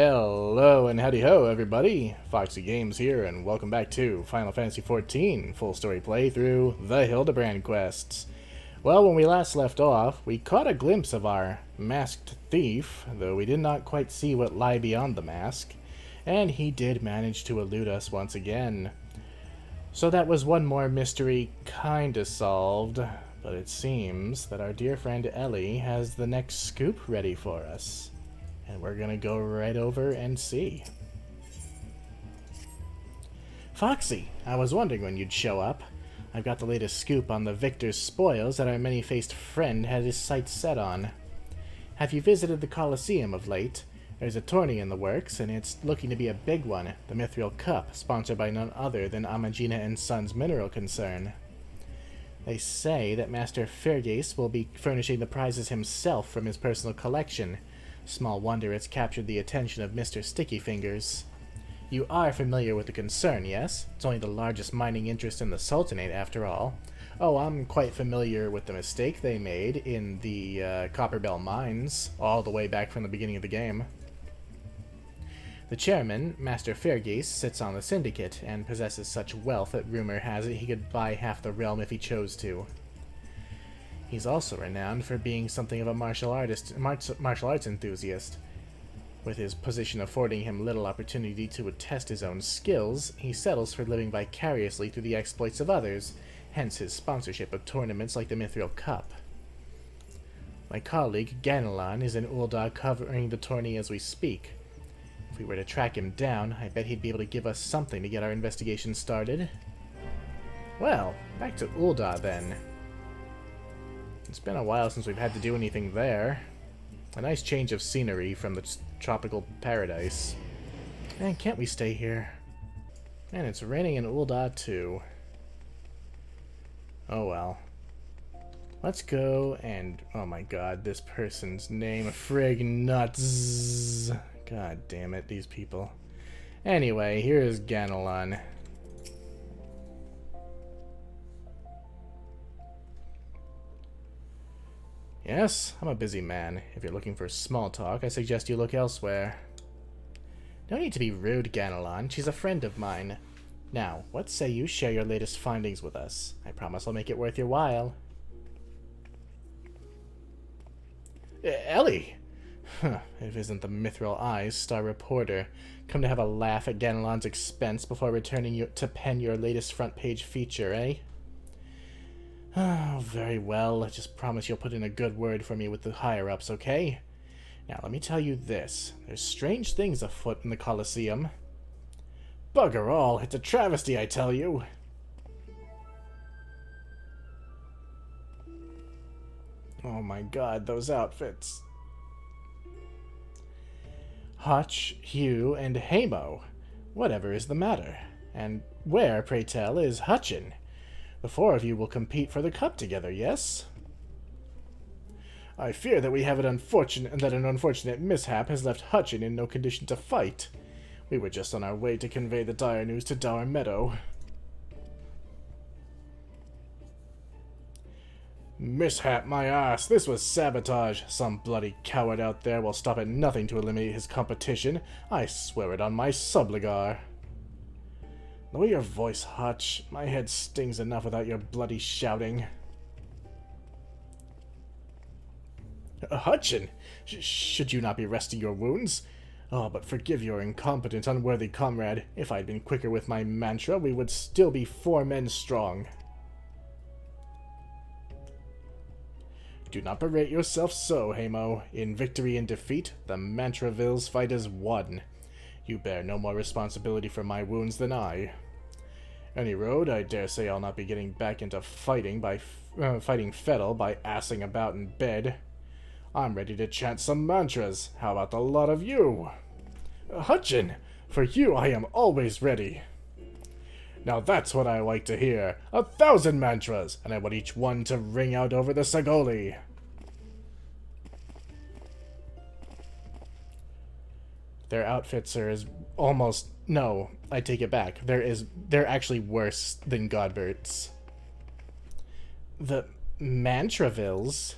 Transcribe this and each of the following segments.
Hello and howdy ho everybody, Foxy Games here and welcome back to Final Fantasy XIV full story playthrough, the Hildibrand quests. Well, when we last left off, we caught a glimpse of our masked thief, though we did not quite see what lay beyond the mask, and he did manage to elude us once again. So that was one more mystery kinda solved, but it seems that our dear friend Ellie has the next scoop ready for us. And we're gonna go right over and see. Foxy, I was wondering when you'd show up. I've got the latest scoop on the victor's spoils that our many-faced friend had his sights set on. Have you visited the Colosseum of late? There's a tourney in the works, and it's looking to be a big one, the Mithril Cup, sponsored by none other than Amagina and Sons Mineral Concern. They say that Master Fergus will be furnishing the prizes himself from his personal collection. Small wonder it's captured the attention of Mr. Sticky Fingers. You are familiar with the concern, yes? It's only the largest mining interest in the Sultanate, after all. Oh, I'm quite familiar with the mistake they made in the Copperbell mines, all the way back from the beginning of the game. The chairman, Master Fergus, sits on the syndicate, and possesses such wealth that rumor has it he could buy half the realm if he chose to. He's also renowned for being something of a martial arts enthusiast. With his position affording him little opportunity to test his own skills, he settles for living vicariously through the exploits of others, hence his sponsorship of tournaments like the Mithril Cup. My colleague, Ganelon, is in Ul'dah covering the tourney as we speak. If we were to track him down, I bet he'd be able to give us something to get our investigation started. Well, back to Ul'dah then. It's been a while since we've had to do anything there. A nice change of scenery from the tropical paradise. Man, can't we stay here? And it's raining in Ul'dah too. Oh well. Let's go and... oh my god, this person's name. Frig nuts. God damn it, these people. Anyway, here's Ganelon. Yes, I'm a busy man. If you're looking for small talk, I suggest you look elsewhere. No need to be rude, Ganelon. She's a friend of mine. Now, what say you share your latest findings with us? I promise I'll make it worth your while. Ellie! Huh, if isn't the Mithril Eyes star reporter, come to have a laugh at Ganelon's expense before returning you to pen your latest front page feature, eh? Oh, very well. Just promise you'll put in a good word for me with the higher-ups, okay? Now, let me tell you this. There's strange things afoot in the Colosseum. Bugger all. It's a travesty, I tell you. Oh my god, those outfits. Hutch, Hugh, and Hamo. Whatever is the matter? And where, pray tell, is Hutchin? The four of you will compete for the cup together, yes? I fear that an unfortunate mishap has left Hutchin in no condition to fight. We were just on our way to convey the dire news to Dower Meadow. Mishap, my ass! This was sabotage! Some bloody coward out there will stop at nothing to eliminate his competition. I swear it on my subligar. Lower your voice, Hutch. My head stings enough without your bloody shouting. Hutchin! Should you not be resting your wounds? Oh, but forgive your incompetent, unworthy comrade. If I'd been quicker with my mantra, we would still be 4 men strong. Do not berate yourself so, Hamo. In victory and defeat, the Mantravilles fight is won. You bear no more responsibility for my wounds than I. Any road, I dare say I'll not be getting back into fighting Fettle by assing about in bed. I'm ready to chant some mantras. How about the lot of you? Hutchin! For you I am always ready. Now that's what I like to hear. 1,000 mantras, and I want each one to ring out over the Sagoli. Their outfits are almost... no, I take it back. They're actually worse than Godbert's. The Mantravilles?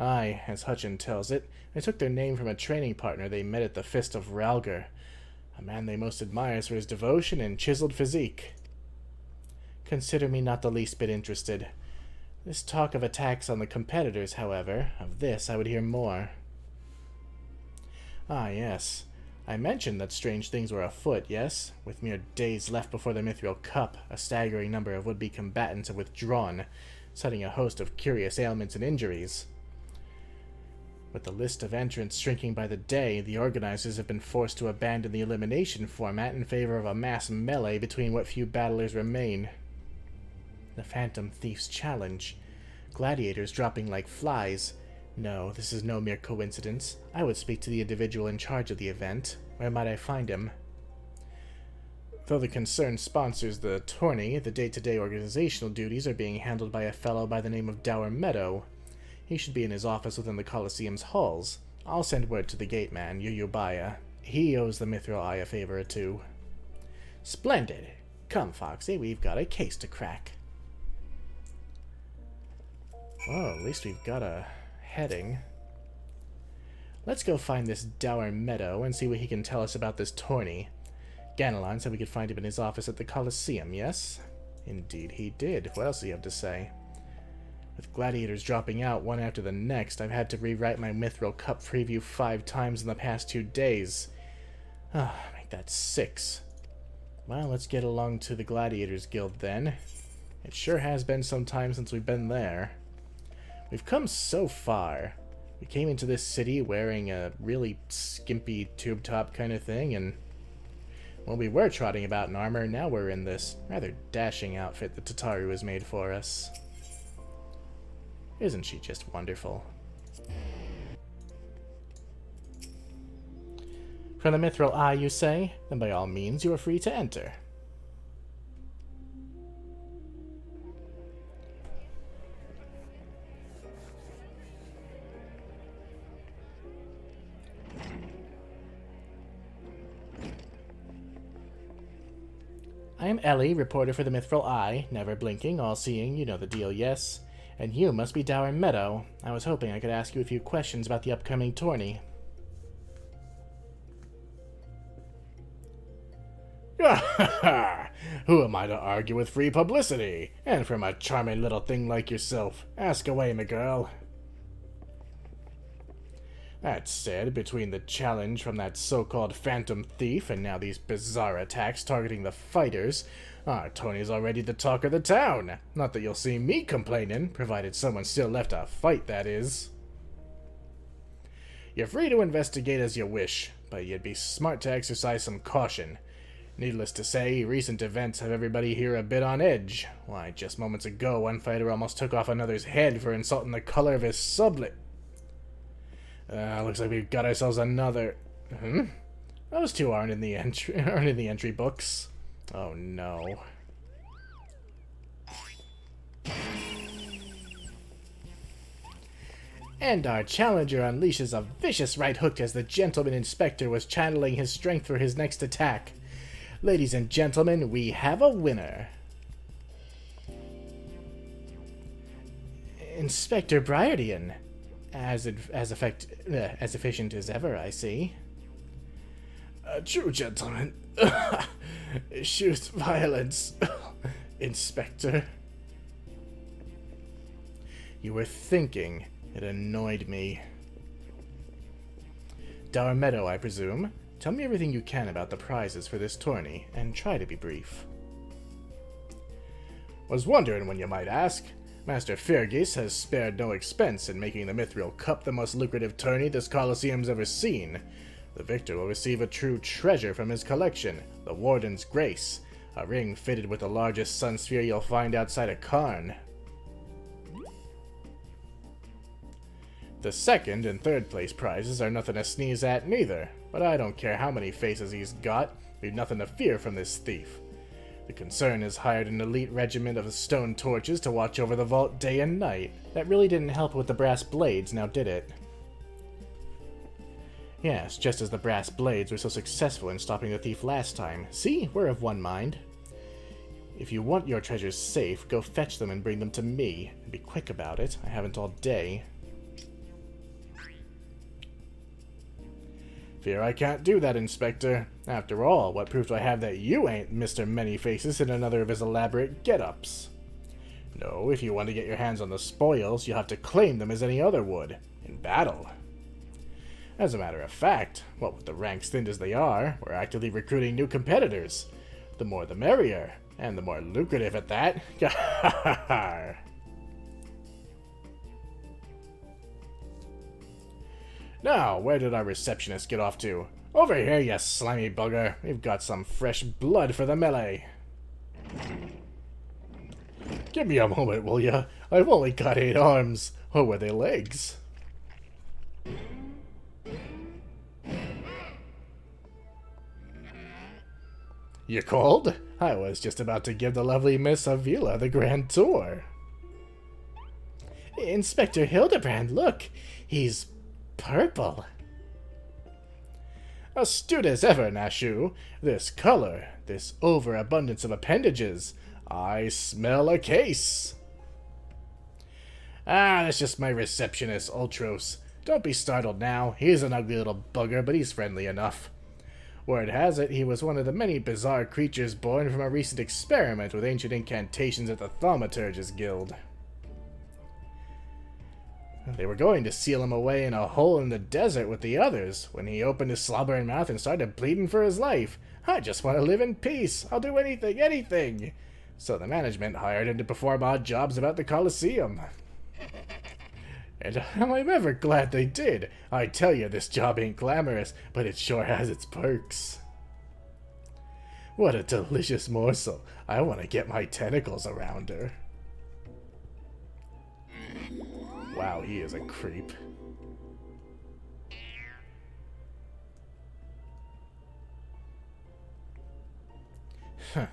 Aye, as Hutchin tells it, they took their name from a training partner they met at the Fist of Ralger, a man they most admires for his devotion and chiseled physique. Consider me not the least bit interested. This talk of attacks on the competitors, however, of this I would hear more. Ah, yes. I mentioned that strange things were afoot, yes? With mere days left before the Mithril Cup, a staggering number of would-be combatants have withdrawn, citing a host of curious ailments and injuries. With the list of entrants shrinking by the day, the organizers have been forced to abandon the elimination format in favor of a mass melee between what few battlers remain. The Phantom Thief's challenge. Gladiators dropping like flies. No, this is no mere coincidence. I would speak to the individual in charge of the event. Where might I find him? Though the concern sponsors the tourney, the day-to-day organizational duties are being handled by a fellow by the name of Dower Meadow. He should be in his office within the Colosseum's halls. I'll send word to the gate man, Yuyubaya. He owes the Mithril Eye a favor or two. Splendid. Come, Foxy, we've got a case to crack. Well, at least we've got a heading. Let's go find this Dower Meadow and see what he can tell us about this tourney. Ganelon said we could find him in his office at the Colosseum, yes? Indeed he did. What else do you have to say? With gladiators dropping out one after the next, I've had to rewrite my Mithril Cup preview 5 times in the past 2 days. Make that 6. Well, let's get along to the Gladiators Guild then. It sure has been some time since we've been there. We've come so far. We came into this city wearing a really skimpy tube top kind of thing, and when we were trotting about in armor, now we're in this rather dashing outfit that Tataru has made for us. Isn't she just wonderful? From the Mithril Eye, you say? Then by all means, you are free to enter. I am Ellie, reporter for the Mithril Eye, never blinking, all-seeing, you know the deal, yes? And you must be Dower Meadow. I was hoping I could ask you a few questions about the upcoming tourney. Who am I to argue with free publicity? And from a charming little thing like yourself. Ask away, my girl. That said, between the challenge from that so-called Phantom Thief and now these bizarre attacks targeting the fighters, our Tony's already the talk of the town. Not that you'll see me complaining, provided someone's still left to fight, that is. You're free to investigate as you wish, but you'd be smart to exercise some caution. Needless to say, recent events have everybody here a bit on edge. Why, just moments ago, one fighter almost took off another's head for insulting the color of his sublet. Looks like we've got ourselves another... Those two aren't in the entry books. Oh no. And our challenger unleashes a vicious right hook as the gentleman inspector was channeling his strength for his next attack. Ladies and gentlemen, we have a winner. Inspector Briardian. As efficient as ever, I see. True, gentlemen. Shoot violence, Inspector. You were thinking. It annoyed me. Dower Meadow, I presume. Tell me everything you can about the prizes for this tourney, and try to be brief. Was wondering when you might ask. Master Fergus has spared no expense in making the Mithril Cup the most lucrative tourney this Colosseum's ever seen. The victor will receive a true treasure from his collection, the Warden's Grace, a ring fitted with the largest sun sphere you'll find outside of Karn. The second and third place prizes are nothing to sneeze at neither, but I don't care how many faces he's got, we've nothing to fear from this thief. The concern has hired an elite regiment of stone torches to watch over the vault day and night. That really didn't help with the brass blades, now did it? Yes, just as the brass blades were so successful in stopping the thief last time. See, we're of one mind. If you want your treasures safe, go fetch them and bring them to me. And be quick about it. I haven't all day. Fear I can't do that, Inspector. After all, what proof do I have that you ain't Mr. Many-Faces in another of his elaborate get-ups? No, if you want to get your hands on the spoils, you'll have to claim them as any other would, in battle. As a matter of fact, what with the ranks thinned as they are, we're actively recruiting new competitors. The more the merrier, and the more lucrative at that. Now, where did our receptionist get off to? Over here, you slimy bugger. We've got some fresh blood for the melee. Give me a moment, will ya? I've only got 8 arms. Or were they legs? You called? I was just about to give the lovely Miss Avila the grand tour. Inspector Hildibrand, look! He's purple. Astute as ever, Nashu. This color, this overabundance of appendages. I smell a case. Ah, that's just my receptionist, Ultros. Don't be startled now. He's an ugly little bugger, but he's friendly enough. Word has it, he was one of the many bizarre creatures born from a recent experiment with ancient incantations at the Thaumaturge's Guild. They were going to seal him away in a hole in the desert with the others, when he opened his slobbering mouth and started bleeding for his life. I just want to live in peace. I'll do anything, anything. So the management hired him to perform odd jobs about the Colosseum. And I'm ever glad they did. I tell you, this job ain't glamorous, but it sure has its perks. What a delicious morsel. I want to get my tentacles around her. Wow, he is a creep. Huh.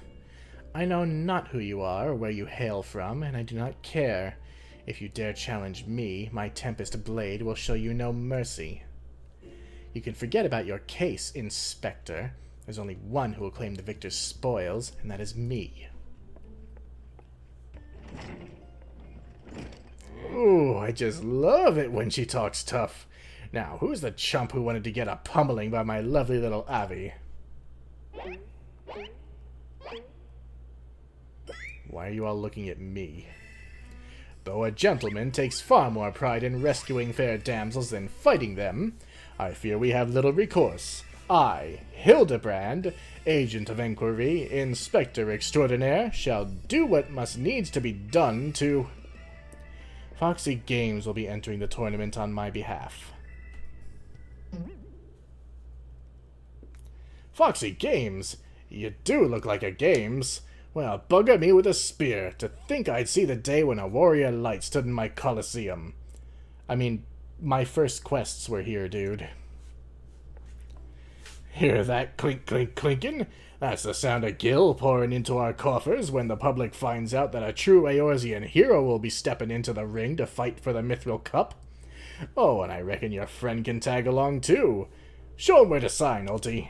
I know not who you are or where you hail from, and I do not care. If you dare challenge me, my Tempest Blade will show you no mercy. You can forget about your case, Inspector. There's only one who will claim the victor's spoils, and that is me. Ooh, I just love it when she talks tough. Now, who's the chump who wanted to get a pummeling by my lovely little Avi? Why are you all looking at me? Though a gentleman takes far more pride in rescuing fair damsels than fighting them, I fear we have little recourse. I, Hildibrand, Agent of Inquiry, Inspector Extraordinaire, shall do what must needs to be done to... Foxy Games will be entering the tournament on my behalf. Foxy Games? You do look like a Games. Well, bugger me with a spear. To think I'd see the day when a warrior light stood in my colosseum. I mean, my first quests were here, dude. Hear that clink clink clinkin'? That's the sound of gil pouring into our coffers when the public finds out that a true Eorzean hero will be stepping into the ring to fight for the Mithril Cup. Oh, and I reckon your friend can tag along too. Show him where to sign, Ulti.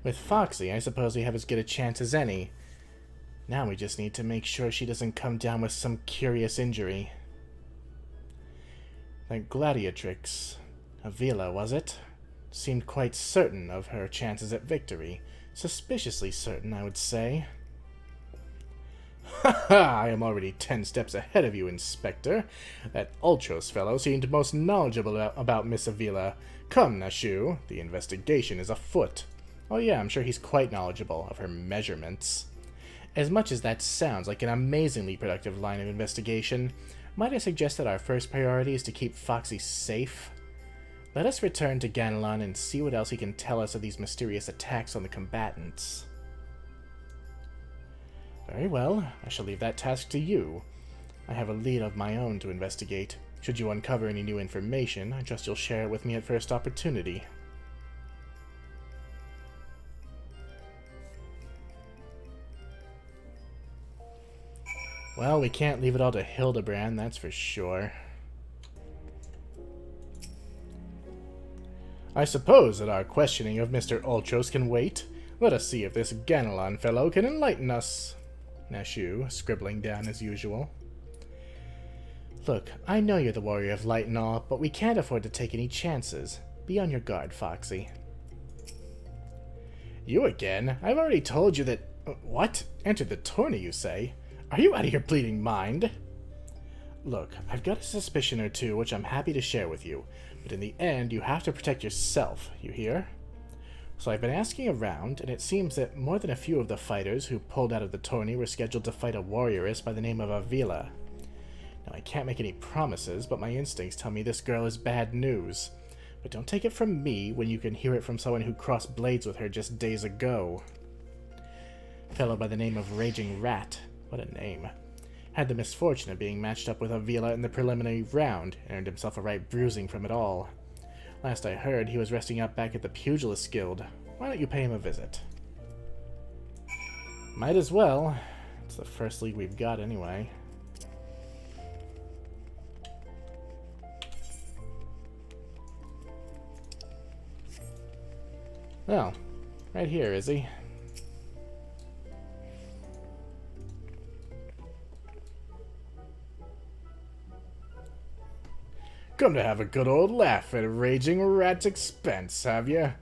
With Foxy, I suppose we have as good a chance as any. Now we just need to make sure she doesn't come down with some curious injury. That gladiatrix, Avila, was it? Seemed quite certain of her chances at victory. Suspiciously certain, I would say. Ha ha! I am already 10 steps ahead of you, Inspector. That Ultros fellow seemed most knowledgeable about Miss Avila. Come, Nashu, the investigation is afoot. Oh yeah, I'm sure he's quite knowledgeable of her measurements. As much as that sounds like an amazingly productive line of investigation, might I suggest that our first priority is to keep Foxy safe? Let us return to Ganelon and see what else he can tell us of these mysterious attacks on the combatants. Very well, I shall leave that task to you. I have a lead of my own to investigate. Should you uncover any new information, I trust you'll share it with me at first opportunity. Well, we can't leave it all to Hildibrand, that's for sure. I suppose that our questioning of Mr. Ultros can wait. Let us see if this Ganelon fellow can enlighten us. Nashu, scribbling down as usual. Look, I know you're the warrior of light and all, but we can't afford to take any chances. Be on your guard, Foxy. You again? I've already told you that... What? Entered the tourney, you say? Are you out of your bleeding mind? Look, I've got a suspicion or two which I'm happy to share with you, but in the end you have to protect yourself, you hear? So I've been asking around, and it seems that more than a few of the fighters who pulled out of the tourney were scheduled to fight a warrioress by the name of Avila. Now, I can't make any promises, but my instincts tell me this girl is bad news. But don't take it from me when you can hear it from someone who crossed blades with her just days ago. A fellow by the name of Raging Rat, what a name, had the misfortune of being matched up with Avila in the preliminary round, and earned himself a right bruising from it all. Last I heard, he was resting up back at the Pugilist Guild. Why don't you pay him a visit? Might as well. It's the first league we've got anyway. Oh, right here, is he? Come to have a good old laugh at Raging Rat's expense, have you?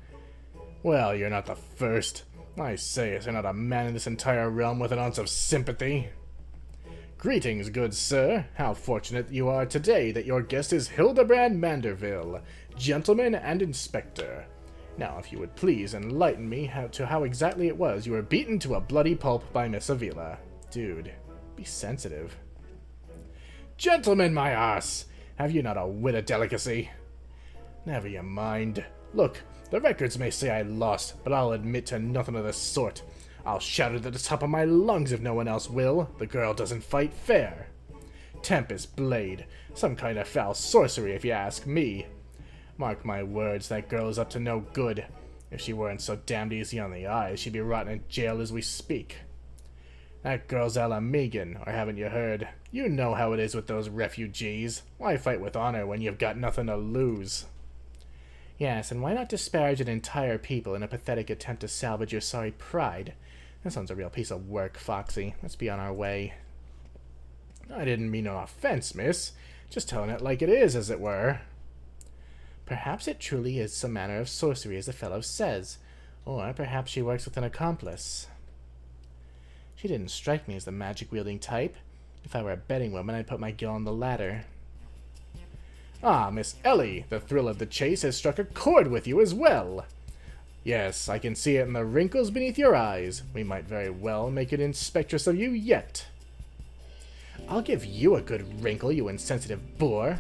Well, you're not the first. I say, is there not a man in this entire realm with an ounce of sympathy? Greetings, good sir. How fortunate you are today that your guest is Hildibrand Manderville, gentleman and inspector. Now, if you would please enlighten me how exactly it was you were beaten to a bloody pulp by Miss Avila. Dude, be sensitive. Gentlemen, my ass! Have you not a whit of delicacy? Never you mind. Look, the records may say I lost, but I'll admit to nothing of the sort. I'll shout it at the top of my lungs if no one else will. The girl doesn't fight fair. Tempest Blade. Some kind of foul sorcery, if you ask me. Mark my words, that girl is up to no good. If she weren't so damned easy on the eyes, she'd be rotting in jail as we speak. That girl's Ella Megan, or haven't you heard? You know how it is with those refugees. Why fight with honor when you've got nothing to lose? Yes, and why not disparage an entire people in a pathetic attempt to salvage your sorry pride? That sounds a real piece of work, Foxy. Let's be on our way. I didn't mean no offense, miss. Just telling it like it is, as it were. Perhaps it truly is some manner of sorcery, as the fellow says. Or perhaps she works with an accomplice. She didn't strike me as the magic-wielding type. If I were a betting woman, I'd put my gill on the latter. Ah, Miss Ellie, the thrill of the chase has struck a chord with you as well. Yes, I can see it in the wrinkles beneath your eyes. We might very well make an inspectress of you yet. I'll give you a good wrinkle, you insensitive boor.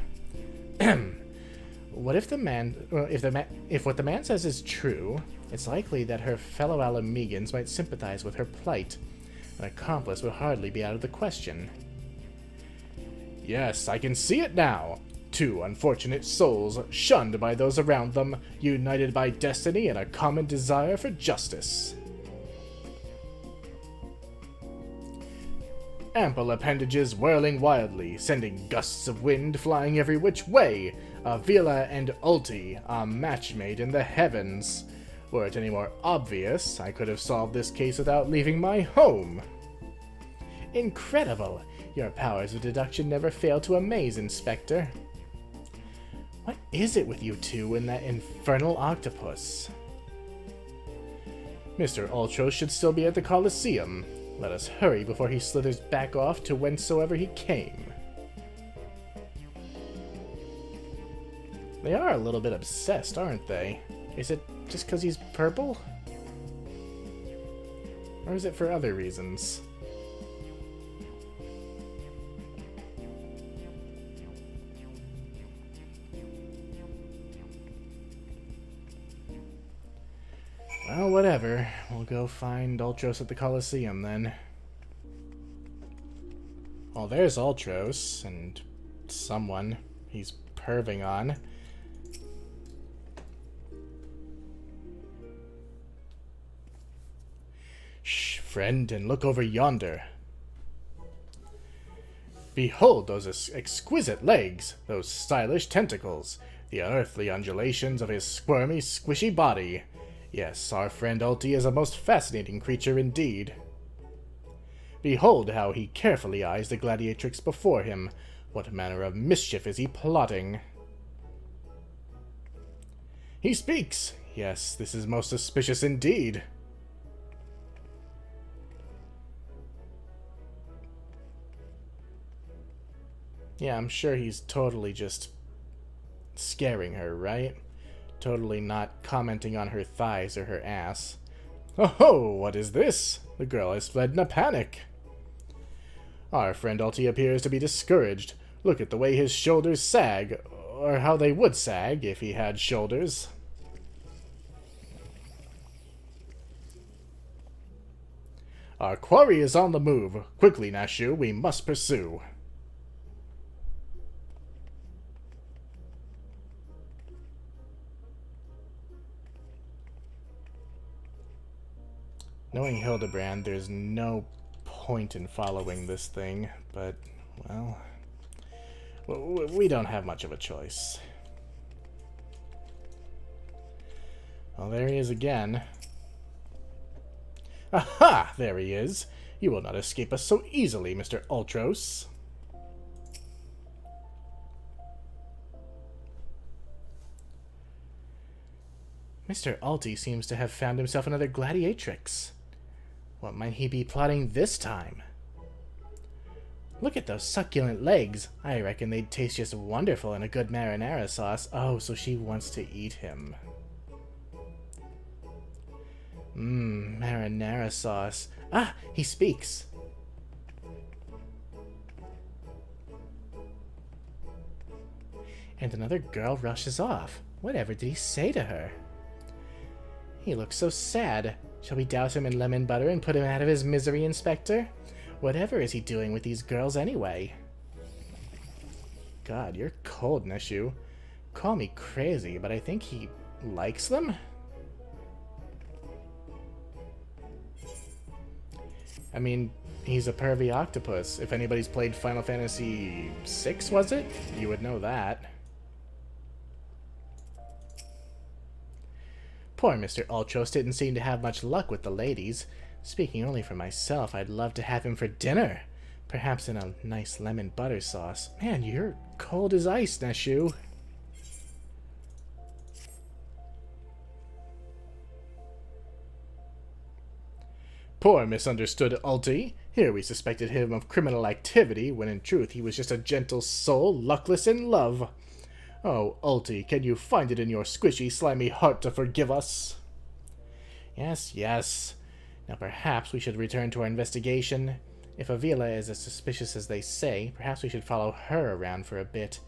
What if if what the man says is true? It's likely that her fellow Alamegans might sympathize with her plight. An accomplice would hardly be out of the question. Yes, I can see it now. Two unfortunate souls, shunned by those around them, united by destiny and a common desire for justice. Ample appendages whirling wildly, sending gusts of wind flying every which way. Avila and Ulti, a match made in the heavens. Were it any more obvious, I could have solved this case without leaving my home. Incredible! Your powers of deduction never fail to amaze, Inspector. What is it with you two and that infernal octopus? Mr. Ultros should still be at the Colosseum. Let us hurry before he slithers back off to whencesoever he came. They are a little bit obsessed, aren't they? Is it just because he's purple? Or is it for other reasons? Well, whatever. We'll go find Ultros at the Colosseum, then. Well, there's Ultros, and someone he's perving on. Shh, friend, and look over yonder. Behold those exquisite legs, those stylish tentacles, the unearthly undulations of his squirmy, squishy body. Yes, our friend Ulti is a most fascinating creature indeed. Behold how he carefully eyes the gladiatrix before him, What manner of mischief is he plotting? He speaks! Yes, this is most suspicious indeed. Yeah, I'm sure he's totally just scaring her, right? Totally not commenting on her thighs or her ass. Oh ho, what is this? The girl has fled in a panic. Our friend Alti appears to be discouraged. Look at the way his shoulders sag, or how they would sag if he had shoulders. Our quarry is on the move. Quickly, Nashu, we must pursue. Knowing Hildibrand, there's no point in following this thing, but, well, we don't have much of a choice. Well, there he is again. Aha! There he is. You will not escape us so easily, Mr. Ultros. Mr. Alti seems to have found himself another gladiatrix. What might he be plotting this time? Look at those succulent legs. I reckon they'd taste just wonderful in a good marinara sauce. Oh, so she wants to eat him. Marinara sauce. Ah, he speaks. And another girl rushes off. Whatever did he say to her? He looks so sad. Shall we douse him in lemon butter and put him out of his misery, Inspector? Whatever is he doing with these girls anyway? God, you're cold, Neshu. Call me crazy, but I think he likes them? I mean, he's a pervy octopus. If anybody's played Final Fantasy VI, was it? You would know that. Poor Mr. Ultros didn't seem to have much luck with the ladies. Speaking only for myself, I'd love to have him for dinner. Perhaps in a nice lemon butter sauce. Man, you're cold as ice, Neshu. Poor misunderstood Alti. Here we suspected him of criminal activity, when in truth he was just a gentle soul, luckless in love. Oh, Alti, can you find it in your squishy, slimy heart to forgive us? Yes, yes. Now perhaps we should return to our investigation. If Avila is as suspicious as they say, perhaps we should follow her around for a bit.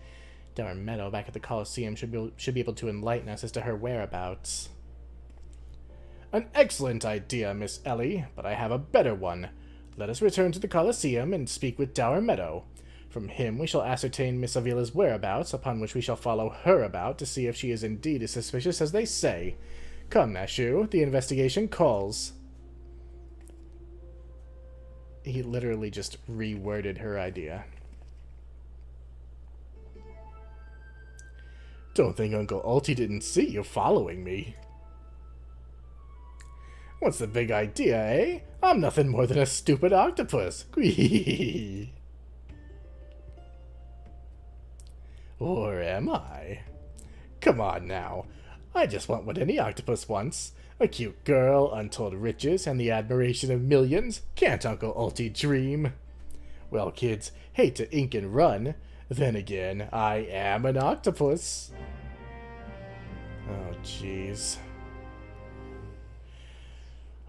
Dower Meadow back at the Colosseum should be able to enlighten us as to her whereabouts. An excellent idea, Miss Ellie, but I have a better one. Let us return to the Colosseum and speak with Dower Meadow. From him we shall ascertain Miss Avila's whereabouts, upon which we shall follow her about to see if she is indeed as suspicious as they say. Come, Nashu, the investigation calls. He literally just reworded her idea. Don't think Uncle Alti didn't see you following me. What's the big idea, eh? I'm nothing more than a stupid octopus. Or am I? Come on now. I just want what any octopus wants. A cute girl, untold riches, and the admiration of millions. Can't Uncle Alti dream? Well, kids, hate to ink and run. Then again, I am an octopus. Oh, jeez.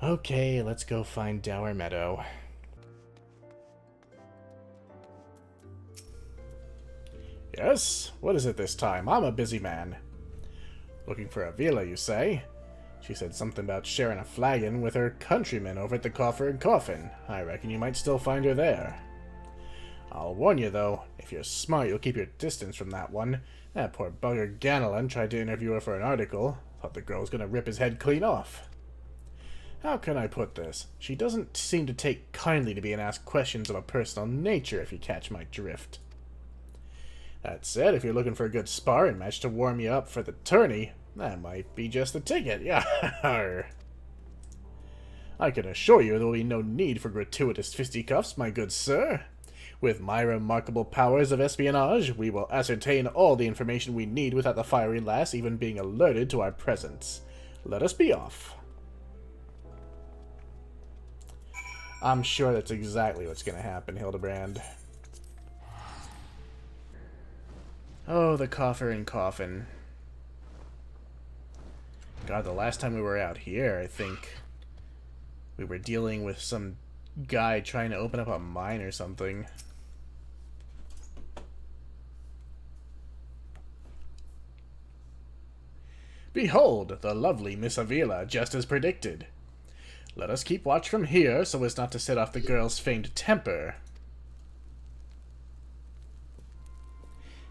Okay, let's go find Dower Meadow. Yes? What is it this time? I'm a busy man. Looking for Avila, you say? She said something about sharing a flagon with her countrymen over at the Coffer and Coffin. I reckon you might still find her there. I'll warn you, though. If you're smart, you'll keep your distance from that one. That poor bugger Ganelon tried to interview her for an article. Thought the girl was gonna rip his head clean off. How can I put this? She doesn't seem to take kindly to being asked questions of a personal nature, if you catch my drift. That said, if you're looking for a good sparring match to warm you up for the tourney, that might be just the ticket. Yeah. I can assure you there will be no need for gratuitous fisticuffs, my good sir. With my remarkable powers of espionage, we will ascertain all the information we need without the fiery lass even being alerted to our presence. Let us be off. I'm sure that's exactly what's going to happen, Hildibrand. Oh, the coffer and coffin. God, the last time we were out here, I think we were dealing with some guy trying to open up a mine or something. Behold, the lovely Miss Avila, just as predicted. Let us keep watch from here, so as not to set off the girl's famed temper.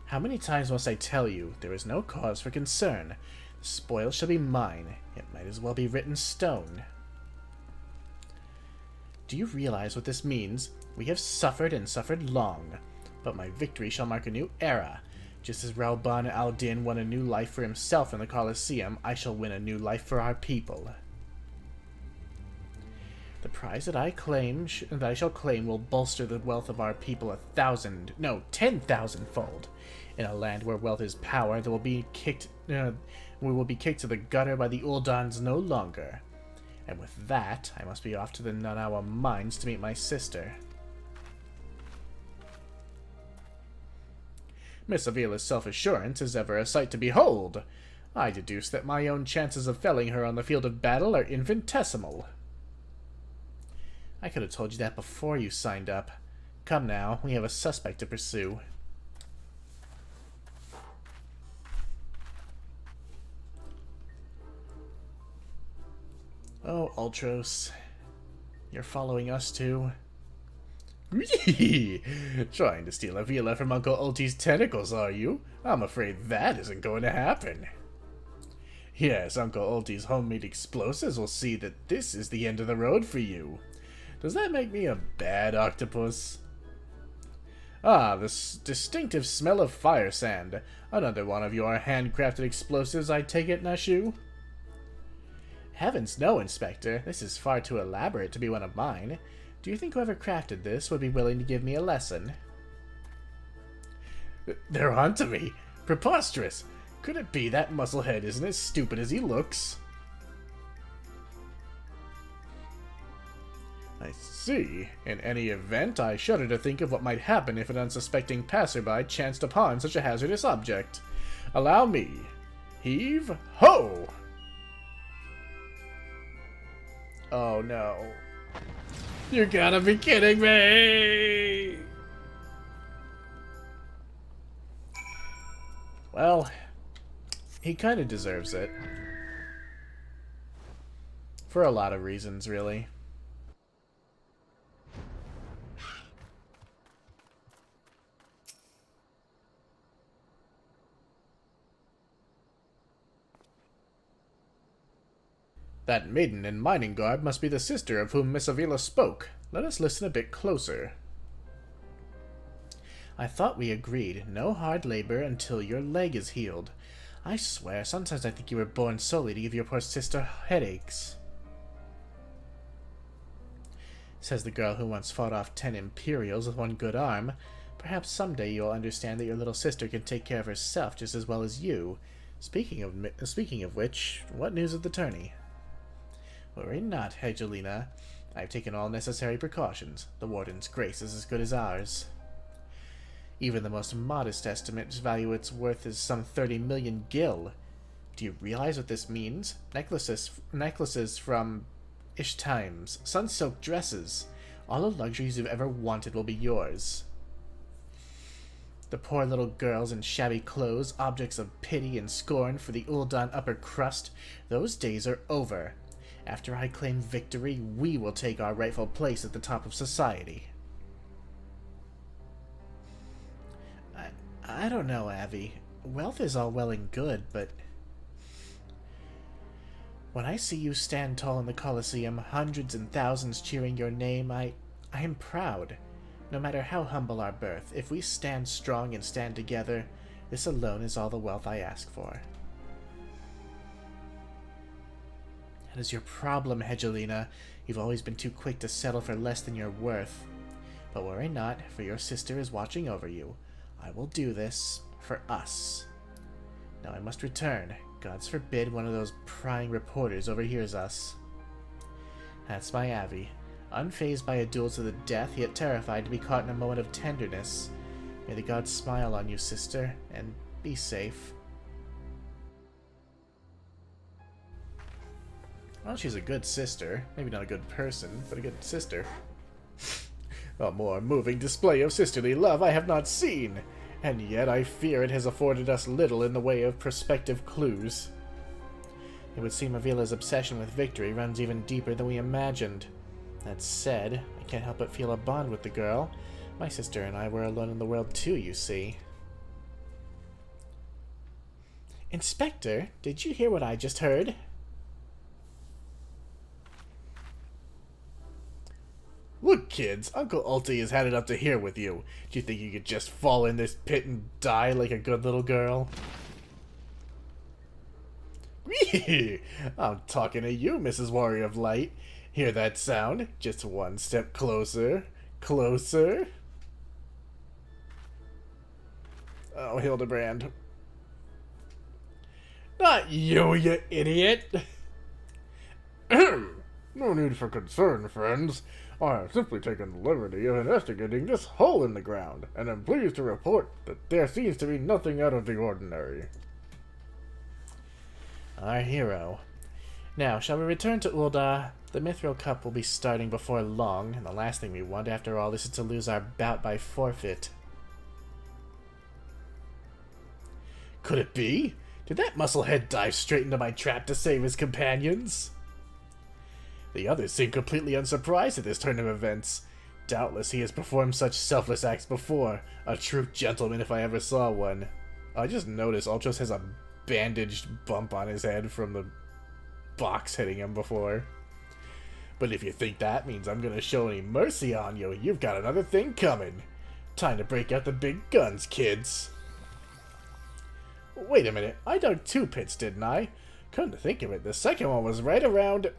How many times must I tell you, there is no cause for concern. The spoil shall be mine. It might as well be written stone. Do you realize what this means? We have suffered and suffered long, but my victory shall mark a new era. Just as Ralban al-Din won a new life for himself in the Colosseum, I shall win a new life for our people. The prize that I shall claim will bolster the wealth of our people 10,000-fold. In a land where wealth is power, we will be kicked to the gutter by the Uldans no longer. And with that, I must be off to the Nanawa mines to meet my sister. Miss Avila's self-assurance is ever a sight to behold. I deduce that my own chances of felling her on the field of battle are infinitesimal. I could have told you that before you signed up. Come now, we have a suspect to pursue. Oh, Ultros. You're following us too? Trying to steal Avila from Uncle Ulti's tentacles, are you? I'm afraid that isn't going to happen. Yes, Uncle Ulti's homemade explosives will see that this is the end of the road for you. Does that make me a bad octopus? Ah, the distinctive smell of fire sand. Another one of your handcrafted explosives, I take it, Nashu? Heavens no, Inspector. This is far too elaborate to be one of mine. Do you think whoever crafted this would be willing to give me a lesson? They're onto me. Preposterous. Could it be that musclehead isn't as stupid as he looks? I see. In any event, I shudder to think of what might happen if an unsuspecting passerby chanced upon such a hazardous object. Allow me. Heave ho! Oh no. You gotta be kidding me! Well, he kind of deserves it. For a lot of reasons, really. That maiden in mining garb must be the sister of whom Miss Avila spoke. Let us listen a bit closer. I thought we agreed, no hard labor until your leg is healed. I swear, sometimes I think you were born solely to give your poor sister headaches. Says the girl who once fought off 10 Imperials with one good arm. Perhaps someday you'll understand that your little sister can take care of herself just as well as you. Speaking of which, what news of the tourney? Worry not, Hedgelina. I've taken all necessary precautions. The Warden's grace is as good as ours. Even the most modest estimates value its worth as some 30 million gil. Do you realize what this means? Necklaces from Ishtimes, sun-soaked dresses. All the luxuries you've ever wanted will be yours. The poor little girls in shabby clothes, objects of pity and scorn for the Uldan upper crust, those days are over. After I claim victory, we will take our rightful place at the top of society. I don't know, Avi. Wealth is all well and good, but when I see you stand tall in the Colosseum, hundreds and thousands cheering your name, I am proud. No matter how humble our birth, if we stand strong and stand together, this alone is all the wealth I ask for. That is your problem, Hedgelina. You've always been too quick to settle for less than you're worth. But worry not, for your sister is watching over you. I will do this for us. Now I must return. Gods forbid one of those prying reporters overhears us. That's my Abby. Unfazed by a duel to the death, yet terrified to be caught in a moment of tenderness. May the gods smile on you, sister, and be safe. Well, she's a good sister. Maybe not a good person, but a good sister. A more moving display of sisterly love I have not seen, and yet I fear it has afforded us little in the way of prospective clues. It would seem Avila's obsession with victory runs even deeper than we imagined. That said, I can't help but feel a bond with the girl. My sister and I were alone in the world too, you see. Inspector, did you hear what I just heard? Look, kids, Uncle Ulti has had it up to here with you. Do you think you could just fall in this pit and die like a good little girl? I'm talking to you, Mrs. Warrior of Light. Hear that sound? Just one step closer. Closer. Oh, Hildibrand. Not you, you idiot! No need for concern, friends. I have simply taken the liberty of investigating this hole in the ground, and am pleased to report that there seems to be nothing out of the ordinary. Our hero. Now, shall we return to Ul'dah? The Mithril Cup will be starting before long, and the last thing we want after all this is to lose our bout by forfeit. Could it be? Did that musclehead dive straight into my trap to save his companions? The others seem completely unsurprised at this turn of events. Doubtless he has performed such selfless acts before. A true gentleman if I ever saw one. I just noticed Ultros has a bandaged bump on his head from the box hitting him before. But if you think that means I'm gonna show any mercy on you, you've got another thing coming. Time to break out the big guns, kids. Wait a minute, I dug 2 pits, didn't I? Come to think of it, the second one was right around...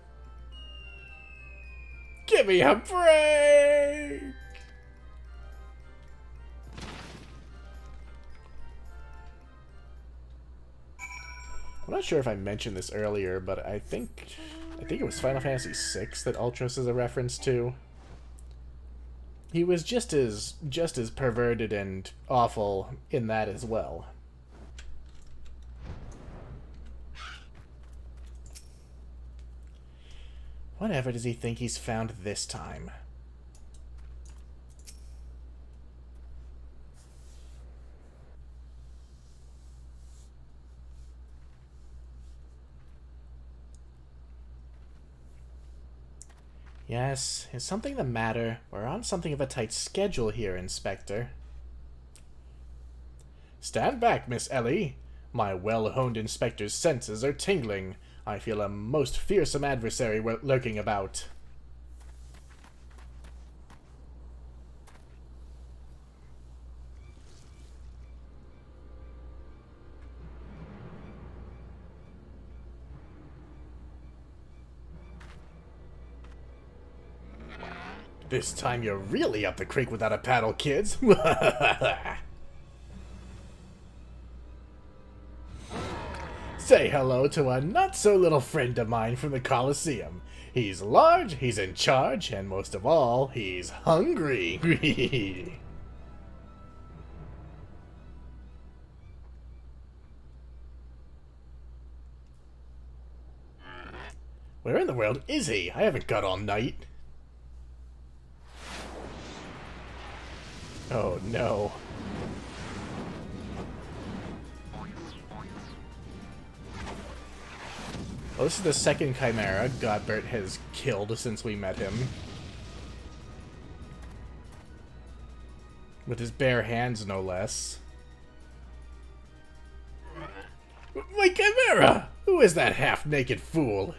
Give me a break! I'm not sure if I mentioned this earlier, but I think it was Final Fantasy VI that Ultros is a reference to. He was just as perverted and awful in that as well. Whatever does he think he's found this time? Yes, is something the matter? We're on something of a tight schedule here, Inspector. Stand back, Miss Ellie. My well-honed inspector's senses are tingling. I feel a most fearsome adversary lurking about. This time you're really up the creek without a paddle, kids. Say hello to a not-so-little friend of mine from the Colosseum. He's large, he's in charge, and most of all, he's hungry. Where in the world is he? I haven't got all night. Oh no. Well, this is the second Chimera Godbert has killed since we met him. With his bare hands, no less. My Chimera! Who is that half-naked fool?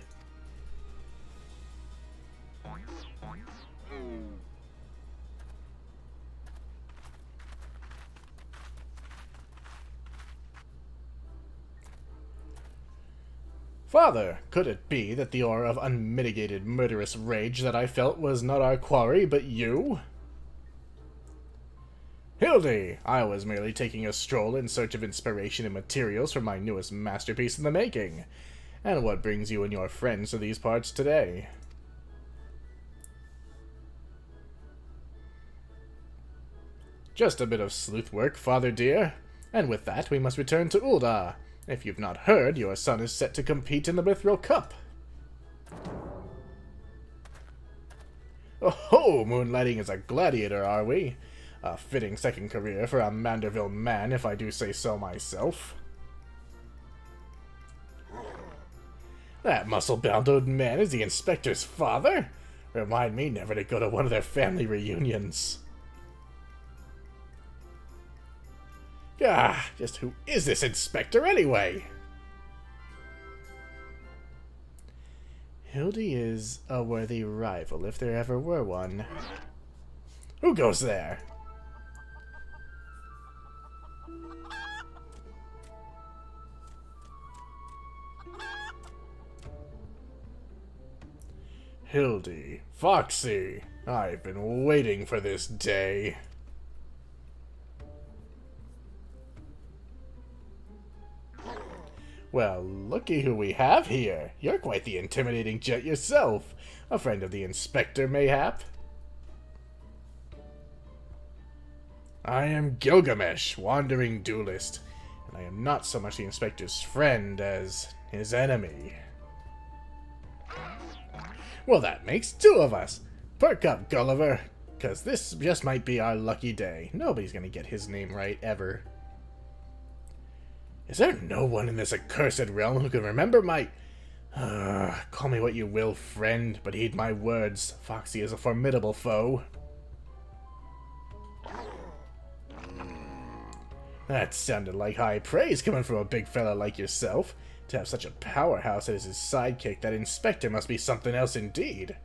Father, could it be that the aura of unmitigated murderous rage that I felt was not our quarry, but you? Hildy! I was merely taking a stroll in search of inspiration and materials for my newest masterpiece in the making. And what brings you and your friends to these parts today? Just a bit of sleuth work, father dear. And with that, we must return to Ul'dah. If you've not heard, your son is set to compete in the Mithril Cup. Oh-ho! Moonlighting as a gladiator, are we? A fitting second career for a Manderville man, if I do say so myself. That muscle-bound old man is the inspector's father? Remind me never to go to one of their family reunions. Ah, just who is this inspector anyway? Hildy is a worthy rival, if there ever were one. Who goes there? Hildy, Foxy, I've been waiting for this day. Well, looky who we have here. You're quite the intimidating jet yourself. A friend of the inspector, mayhap? I am Gilgamesh, wandering duelist, and I am not so much the inspector's friend as his enemy. Well, that makes two of us. Perk up, Gulliver, because this just might be our lucky day. Nobody's gonna get his name right, ever. Is there no one in this accursed realm who can remember my... call me what you will, friend, but heed my words. Foxy is a formidable foe. That sounded like high praise coming from a big fella like yourself. To have such a powerhouse as his sidekick, that inspector must be something else indeed.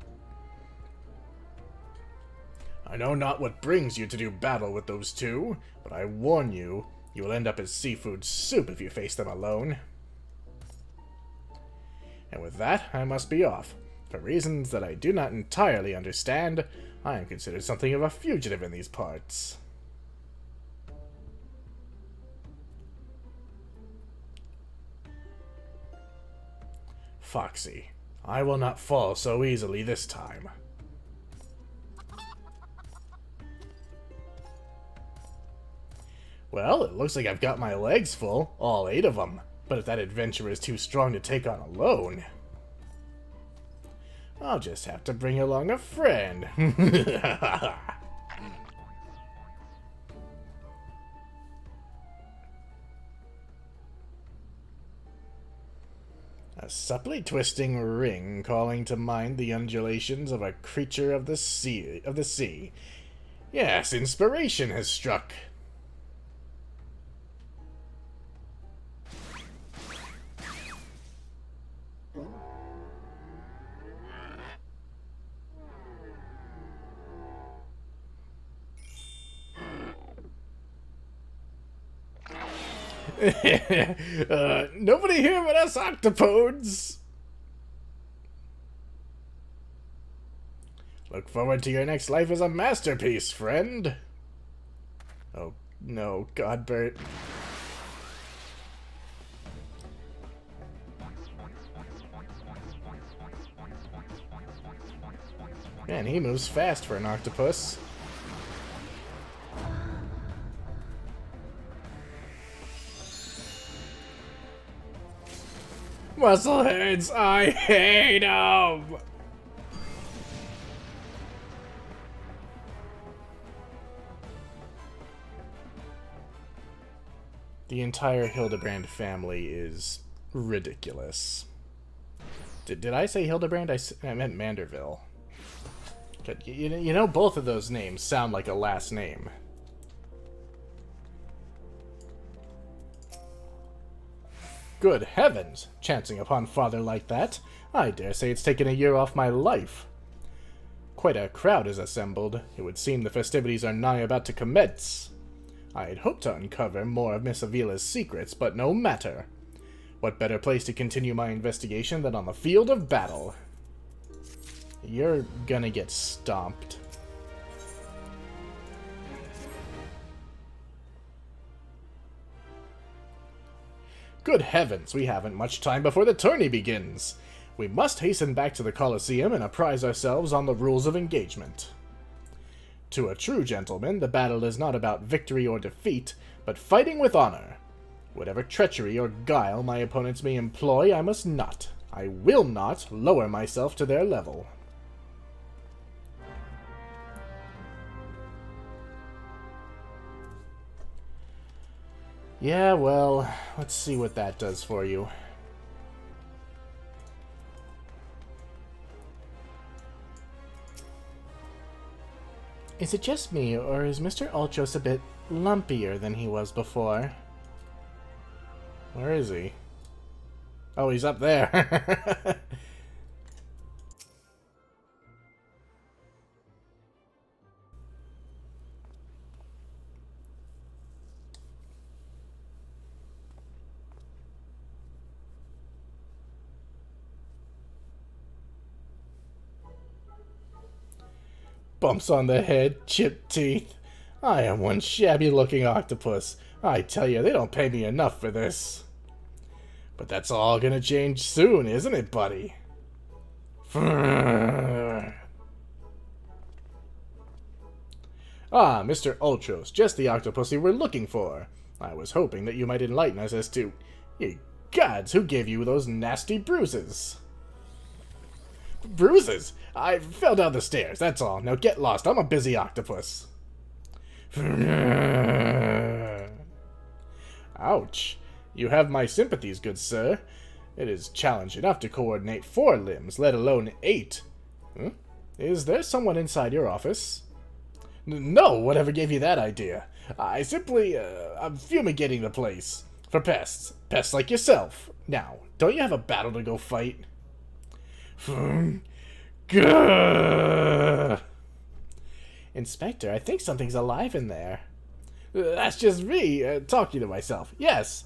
I know not what brings you to do battle with those two, but I warn you, you will end up as seafood soup if you face them alone. And with that, I must be off. For reasons that I do not entirely understand, I am considered something of a fugitive in these parts. Foxy, I will not fall so easily this time. Well, it looks like I've got my legs full, all 8 of them. But if that adventurer is too strong to take on alone, I'll just have to bring along a friend. A supply twisting ring calling to mind the undulations of a creature of the sea. Yes, inspiration has struck. Nobody here but us octopodes. Look forward to your next life as a masterpiece, friend. Oh, no, Godbert. Man, he moves fast for an octopus. Muscleheads, I hate them! The entire Hildibrand family is ridiculous. Did I say Hildibrand? I meant Manderville. You know, both of those names sound like a last name. Good heavens! Chancing upon father like that, I dare say it's taken a year off my life. Quite a crowd is assembled. It would seem the festivities are nigh about to commence. I had hoped to uncover more of Miss Avila's secrets, but no matter. What better place to continue my investigation than on the field of battle? You're gonna get stomped. Good heavens, we haven't much time before the tourney begins. We must hasten back to the Colosseum and apprise ourselves on the rules of engagement. To a true gentleman, the battle is not about victory or defeat, but fighting with honor. Whatever treachery or guile my opponents may employ, I will not lower myself to their level. Yeah, well, let's see what that does for you. Is it just me, or is Mr. Ultros a bit lumpier than he was before? Where is he? Oh, he's up there. Bumps on the head, chipped teeth. I am one shabby-looking octopus. I tell you, they don't pay me enough for this. But that's all gonna change soon, isn't it, buddy? Ah, Mr. Ultros, just the octopus we were looking for. I was hoping that you might enlighten us as to... Ye gods, who gave you those nasty bruises? Bruises? I fell down the stairs, that's all. Now get lost, I'm a busy octopus. Ouch. You have my sympathies, good sir. It is challenge enough to coordinate 4 limbs, let alone 8. Huh? Is there someone inside your office? No, whatever gave you that idea? I simply, I'm fumigating the place. For pests. Pests like yourself. Now, don't you have a battle to go fight? Gah! Inspector, I think something's alive in there. That's just me, talking to myself. Yes.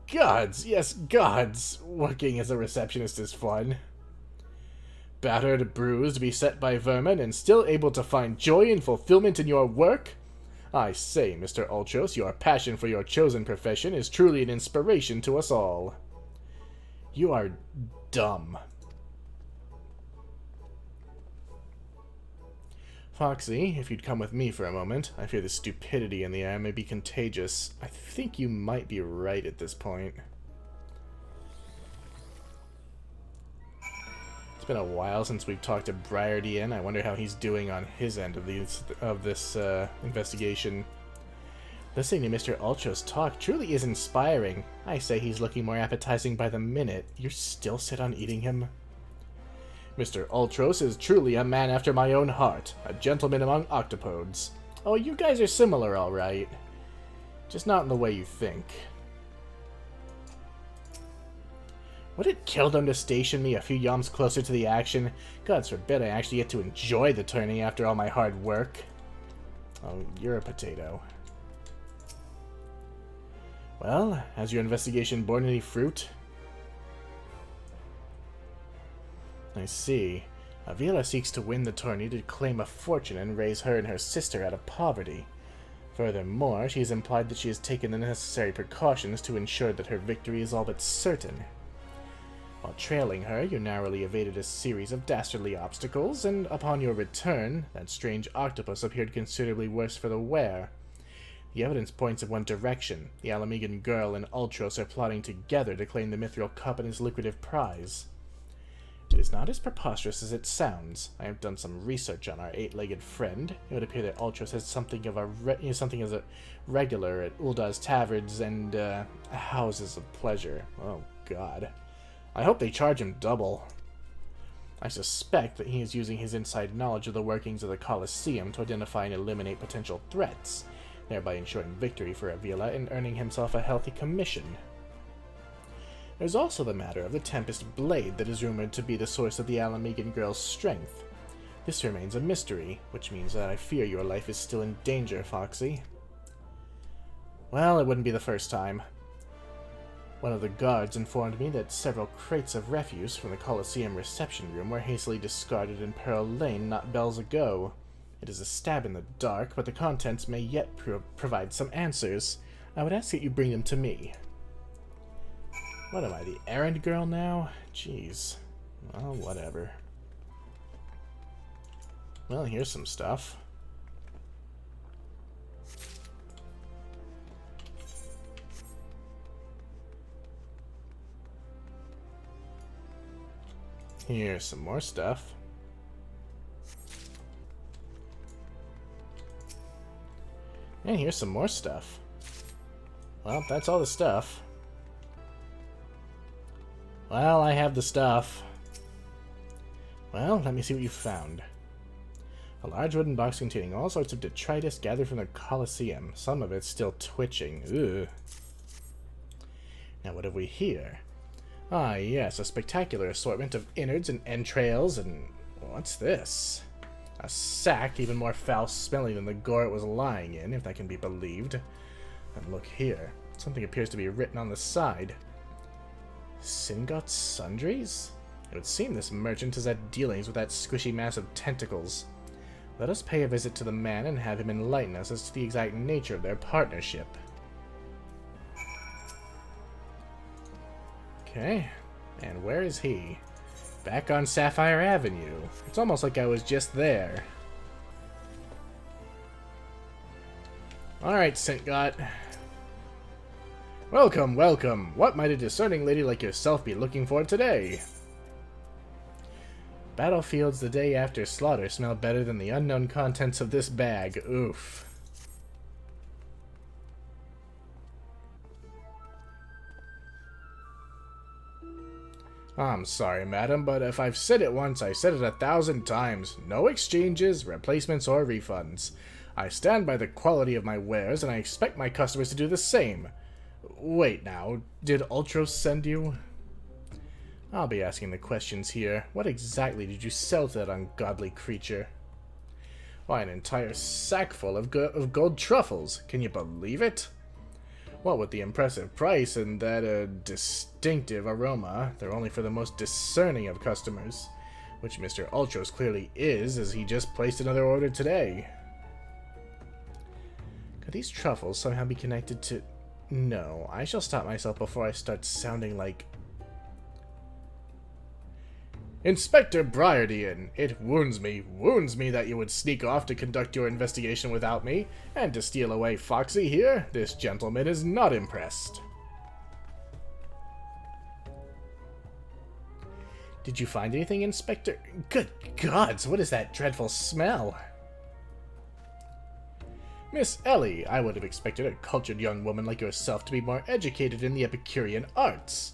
Gods. Yes, gods. Working as a receptionist is fun. Battered, bruised, beset by vermin, and still able to find joy and fulfillment in your work? I say, Mr. Ultros, your passion for your chosen profession is truly an inspiration to us all. You are dumb. Foxy, if you'd come with me for a moment, I fear the stupidity in the air may be contagious. I think you might be right at this point. It's been a while since we've talked to Briardy Inn. I wonder how he's doing on his end of this investigation. Listening to Mr. Ultros talk truly is inspiring. I say he's looking more appetizing by the minute. You're still set on eating him? Mr. Ultros is truly a man after my own heart, a gentleman among octopodes. Oh, you guys are similar, all right. Just not in the way you think. Would it kill them to station me a few yalms closer to the action? Gods forbid I actually get to enjoy the tourney after all my hard work. Oh, you're a potato. Well, has your investigation borne any fruit? I see. Avila seeks to win the tourney to claim a fortune and raise her and her sister out of poverty. Furthermore, she has implied that she has taken the necessary precautions to ensure that her victory is all but certain. While trailing her, you narrowly evaded a series of dastardly obstacles, and upon your return, that strange octopus appeared considerably worse for the wear. The evidence points in one direction. The Alamegan girl and Ultros are plotting together to claim the Mithril Cup and his lucrative prize. It is not as preposterous as it sounds. I have done some research on our 8-legged friend. It would appear that Ultros has something of a something as a regular at Ulda's taverns and houses of pleasure. Oh God. I hope they charge him double. I suspect that he is using his inside knowledge of the workings of the Colosseum to identify and eliminate potential threats, thereby ensuring victory for Avila and earning himself a healthy commission. There's also the matter of the Tempest Blade that is rumored to be the source of the Alamegan girl's strength. This remains a mystery, which means that I fear your life is still in danger, Foxy. Well, it wouldn't be the first time. One of the guards informed me that several crates of refuse from the Colosseum reception room were hastily discarded in Pearl Lane not bells ago. It is a stab in the dark, but the contents may yet provide some answers. I would ask that you bring them to me. What am I, the errand girl now? Jeez. Well, whatever. Well, here's some stuff. Here's some more stuff. And here's some more stuff. Well, that's all the stuff. Well, I have the stuff. Well, let me see what you found. A large wooden box containing all sorts of detritus gathered from the Colosseum. Some of it's still twitching. Ugh. Now what have we here? Ah, yes, a spectacular assortment of innards and entrails and... what's this? A sack, even more foul-smelling than the gore it was lying in, if that can be believed. And look here. Something appears to be written on the side. Singot Sundries? It would seem this merchant has had dealings with that squishy mass of tentacles. Let us pay a visit to the man and have him enlighten us as to the exact nature of their partnership. Okay, and where is he? Back on Sapphire Avenue. It's almost like I was just there. Alright, Sintgot. Welcome, welcome. What might a discerning lady like yourself be looking for today? Battlefields the day after slaughter smell better than the unknown contents of this bag. Oof. I'm sorry, madam, but if I've said it once, I said it 1,000 times. No exchanges, replacements, or refunds. I stand by the quality of my wares, and I expect my customers to do the same. Wait now, did Ultros send you? I'll be asking the questions here. What exactly did you sell to that ungodly creature? Why, an entire sack full of gold truffles. Can you believe it? What with the impressive price and that distinctive aroma, they're only for the most discerning of customers. Which Mr. Ultros clearly is, as he just placed another order today. Could these truffles somehow be connected to... No, I shall stop myself before I start sounding like... Inspector Briardian, it wounds me that you would sneak off to conduct your investigation without me, and to steal away Foxy here. This gentleman is not impressed. Did you find anything, Inspector? Good gods, what is that dreadful smell? Miss Ellie, I would have expected a cultured young woman like yourself to be more educated in the Epicurean arts.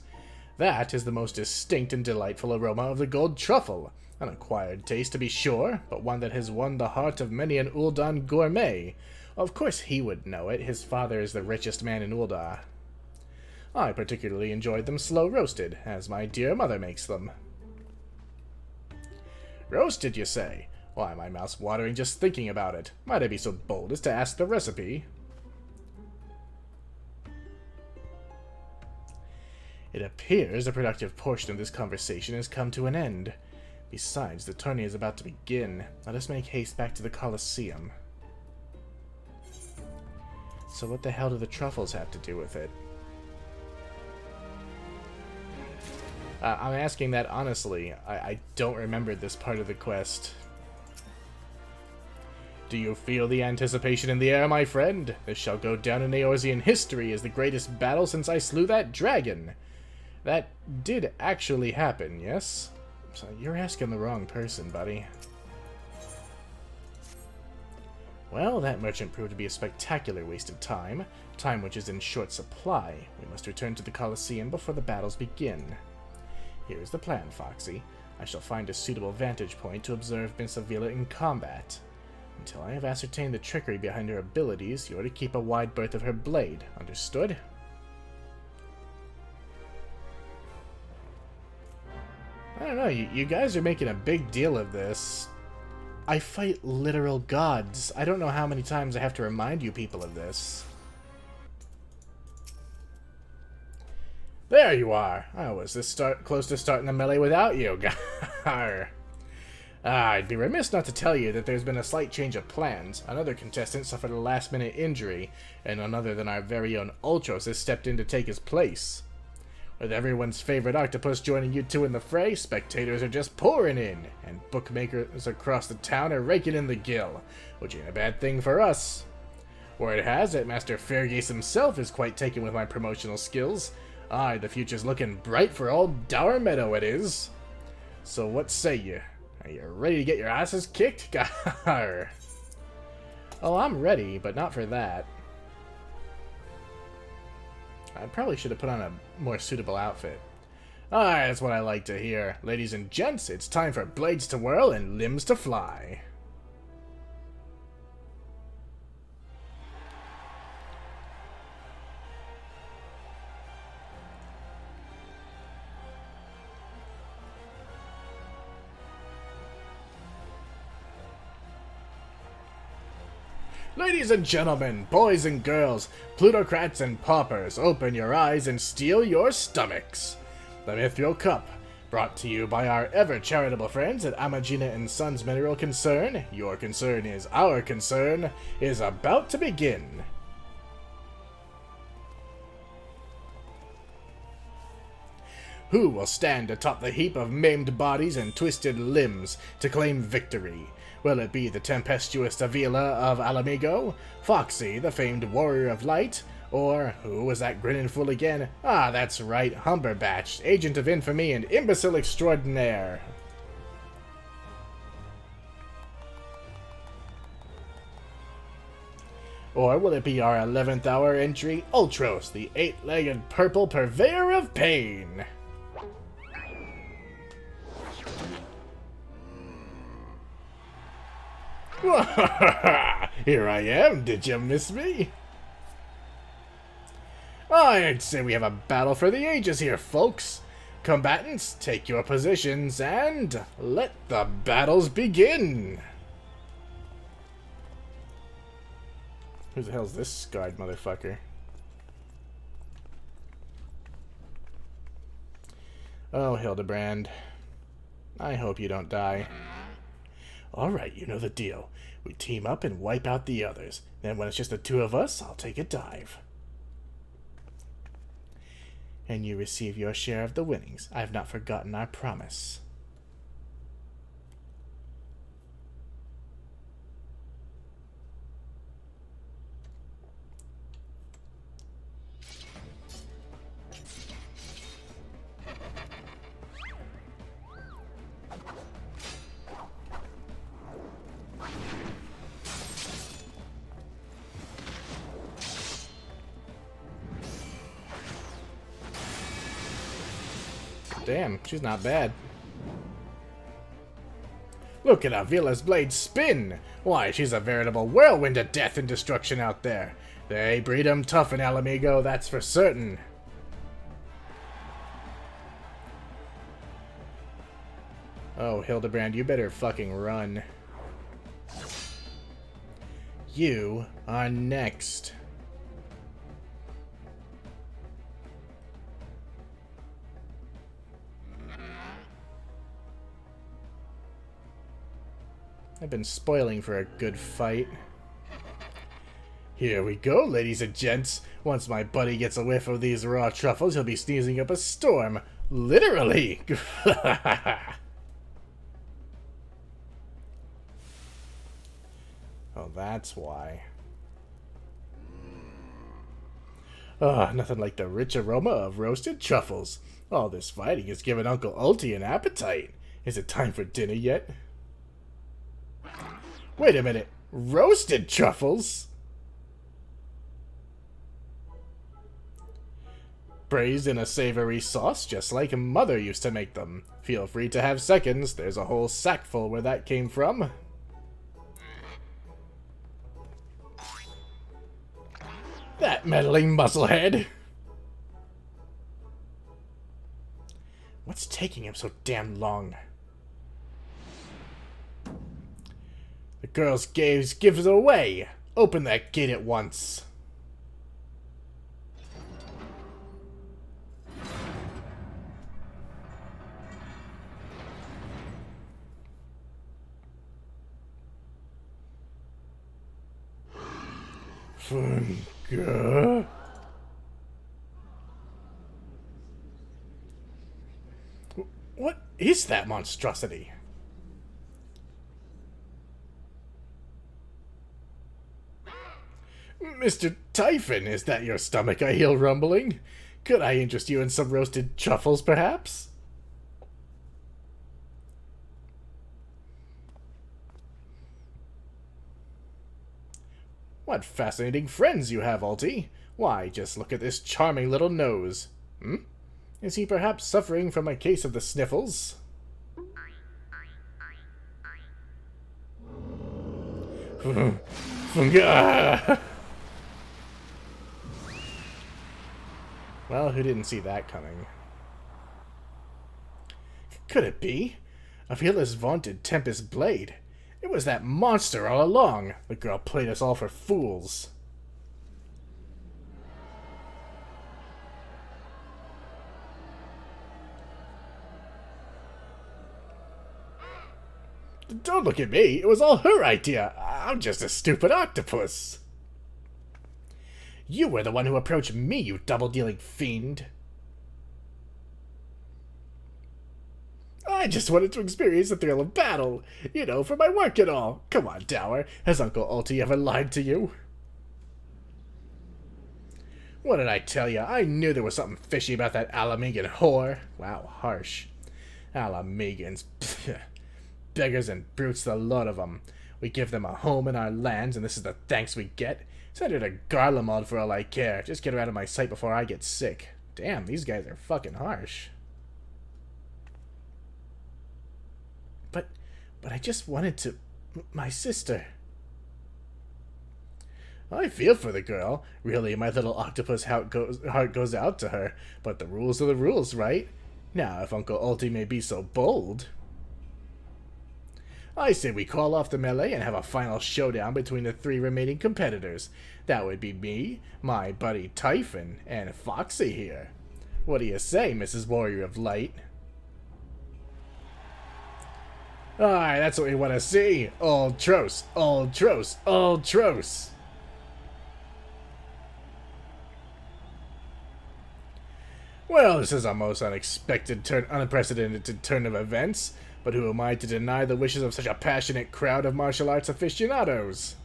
That is the most distinct and delightful aroma of the gold truffle. An acquired taste, to be sure, but one that has won the heart of many an Ul'dan gourmet. Of course he would know it. His father is the richest man in Ul'dah. I particularly enjoyed them slow roasted, as my dear mother makes them. Roasted, you say? Why, my mouth's watering just thinking about it. Might I be so bold as to ask the recipe? It appears a productive portion of this conversation has come to an end. Besides, the tourney is about to begin. Let us make haste back to the Colosseum. So what the hell do the truffles have to do with it? I'm asking that honestly. I don't remember this part of the quest. Do you feel the anticipation in the air, my friend? This shall go down in Eorzean history as the greatest battle since I slew that dragon. That did actually happen, yes? So you're asking the wrong person, buddy. Well, that merchant proved to be a spectacular waste of time. Time which is in short supply. We must return to the Colosseum before the battles begin. Here's the plan, Foxy. I shall find a suitable vantage point to observe Miss Avila in combat. Until I have ascertained the trickery behind her abilities, you are to keep a wide berth of her blade. Understood? I don't know, you guys are making a big deal of this. I fight literal gods. I don't know how many times I have to remind you people of this. There you are. I was this close to starting the melee without you. Garr. I'd be remiss not to tell you that there's been a slight change of plans. Another contestant suffered a last-minute injury, and none other than our very own Ultros has stepped in to take his place. With everyone's favorite octopus joining you two in the fray, spectators are just pouring in, and bookmakers across the town are raking in the gill, which ain't a bad thing for us. Word has it, Master Fairgase himself is quite taken with my promotional skills. Aye, the future's looking bright for old Dower Meadow, it is. So what say you? Are you ready to get your asses kicked? Garr. Oh, I'm ready, but not for that. I probably should have put on a more suitable outfit. Aye, that's what I like to hear. Ladies and gents, it's time for blades to whirl and limbs to fly. Ladies and gentlemen, boys and girls, plutocrats and paupers, open your eyes and steel your stomachs. The Mithril Cup, brought to you by our ever-charitable friends at Amagina & Sons Mineral Concern, your concern is our concern, is about to begin. Who will stand atop the heap of maimed bodies and twisted limbs to claim victory? Will it be the tempestuous Avila of Alamigo, Foxy, the famed warrior of light, or who was that grinning fool again? Ah, that's right, Humberbatch, agent of infamy and imbecile extraordinaire. Or will it be our 11th hour entry, Ultros, the 8-legged purple purveyor of pain? Here I am, did you miss me? I'd say we have a battle for the ages here, folks. Combatants, take your positions and let the battles begin. Who the hell's this scarred motherfucker? Oh, Hildibrand. I hope you don't die. Alright, you know the deal. We team up and wipe out the others. Then when it's just the two of us, I'll take a dive. And you receive your share of the winnings. I have not forgotten our promise. Damn, she's not bad. Look at Avila's blade spin! Why, she's a veritable whirlwind of death and destruction out there. They breed 'em tough in Alamigo, that's for certain. Oh, Hildibrand, you better fucking run. You are next. I've been spoiling for a good fight. Here we go, ladies and gents. Once my buddy gets a whiff of these raw truffles, he'll be sneezing up a storm. Literally! Oh, that's why. Ah, nothing like the rich aroma of roasted truffles. All this fighting has given Uncle Ulti an appetite. Is it time for dinner yet? Wait a minute. Roasted truffles? Braised in a savory sauce, just like Mother used to make them. Feel free to have seconds. There's a whole sack full where that came from. That meddling musclehead! What's taking him so damn long? The girl's gaze gives it away! Open that gate at once! Funga. What is that monstrosity? Mr. Typhon, is that your stomach I hear rumbling? Could I interest you in some roasted truffles, perhaps? What fascinating friends you have, Alti. Why, just look at this charming little nose. Is he perhaps suffering from a case of the sniffles? Well, who didn't see that coming? Could it be? Avila's vaunted Tempest Blade. It was that monster all along. The girl played us all for fools. Don't look at me. It was all her idea. I'm just a stupid octopus. You were the one who approached me, you double-dealing fiend. I just wanted to experience the thrill of battle. You know, for my work and all. Come on, Dower. Has Uncle Alti ever lied to you? What did I tell you? I knew there was something fishy about that Alamegan whore. Wow, harsh. Alamegans. Beggars and brutes, the lot of them. We give them a home in our lands, and this is the thanks we get. Send her to Garlemald for all I care. Just get her out of my sight before I get sick. Damn, these guys are fucking harsh. But I just wanted to... my sister. I feel for the girl. Really, my little octopus heart goes out to her. But the rules are the rules, right? Now, if Uncle Alti may be so bold... I say we call off the melee and have a final showdown between the 3 remaining competitors. That would be me, my buddy Typhon, and Foxy here. What do you say, Mrs. Warrior of Light? Aye, that's what we want to see. Old Tros, old Tros, old Tros. Well, this is a most unprecedented turn of events. But who am I to deny the wishes of such a passionate crowd of martial arts aficionados?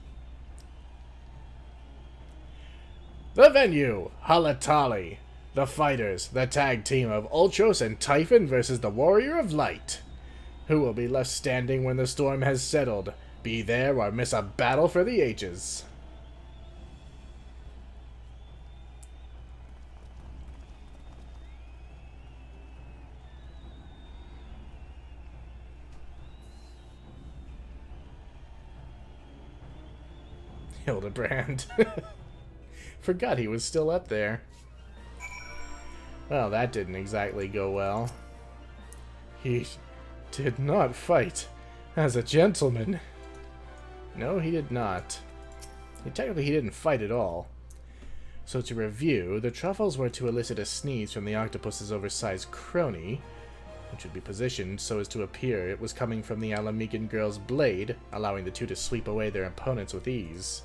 The venue, Halatali. The fighters, the tag team of Ultros and Typhon versus the Warrior of Light. Who will be left standing when the storm has settled? Be there or miss a battle for the ages. Hildibrand. Forgot he was still up there. Well, that didn't exactly go well. He did not fight as a gentleman. No, he did not. Technically, he didn't fight at all. So to review, the truffles were to elicit a sneeze from the octopus's oversized crony, which would be positioned so as to appear it was coming from the Alamegan girl's blade, allowing the two to sweep away their opponents with ease.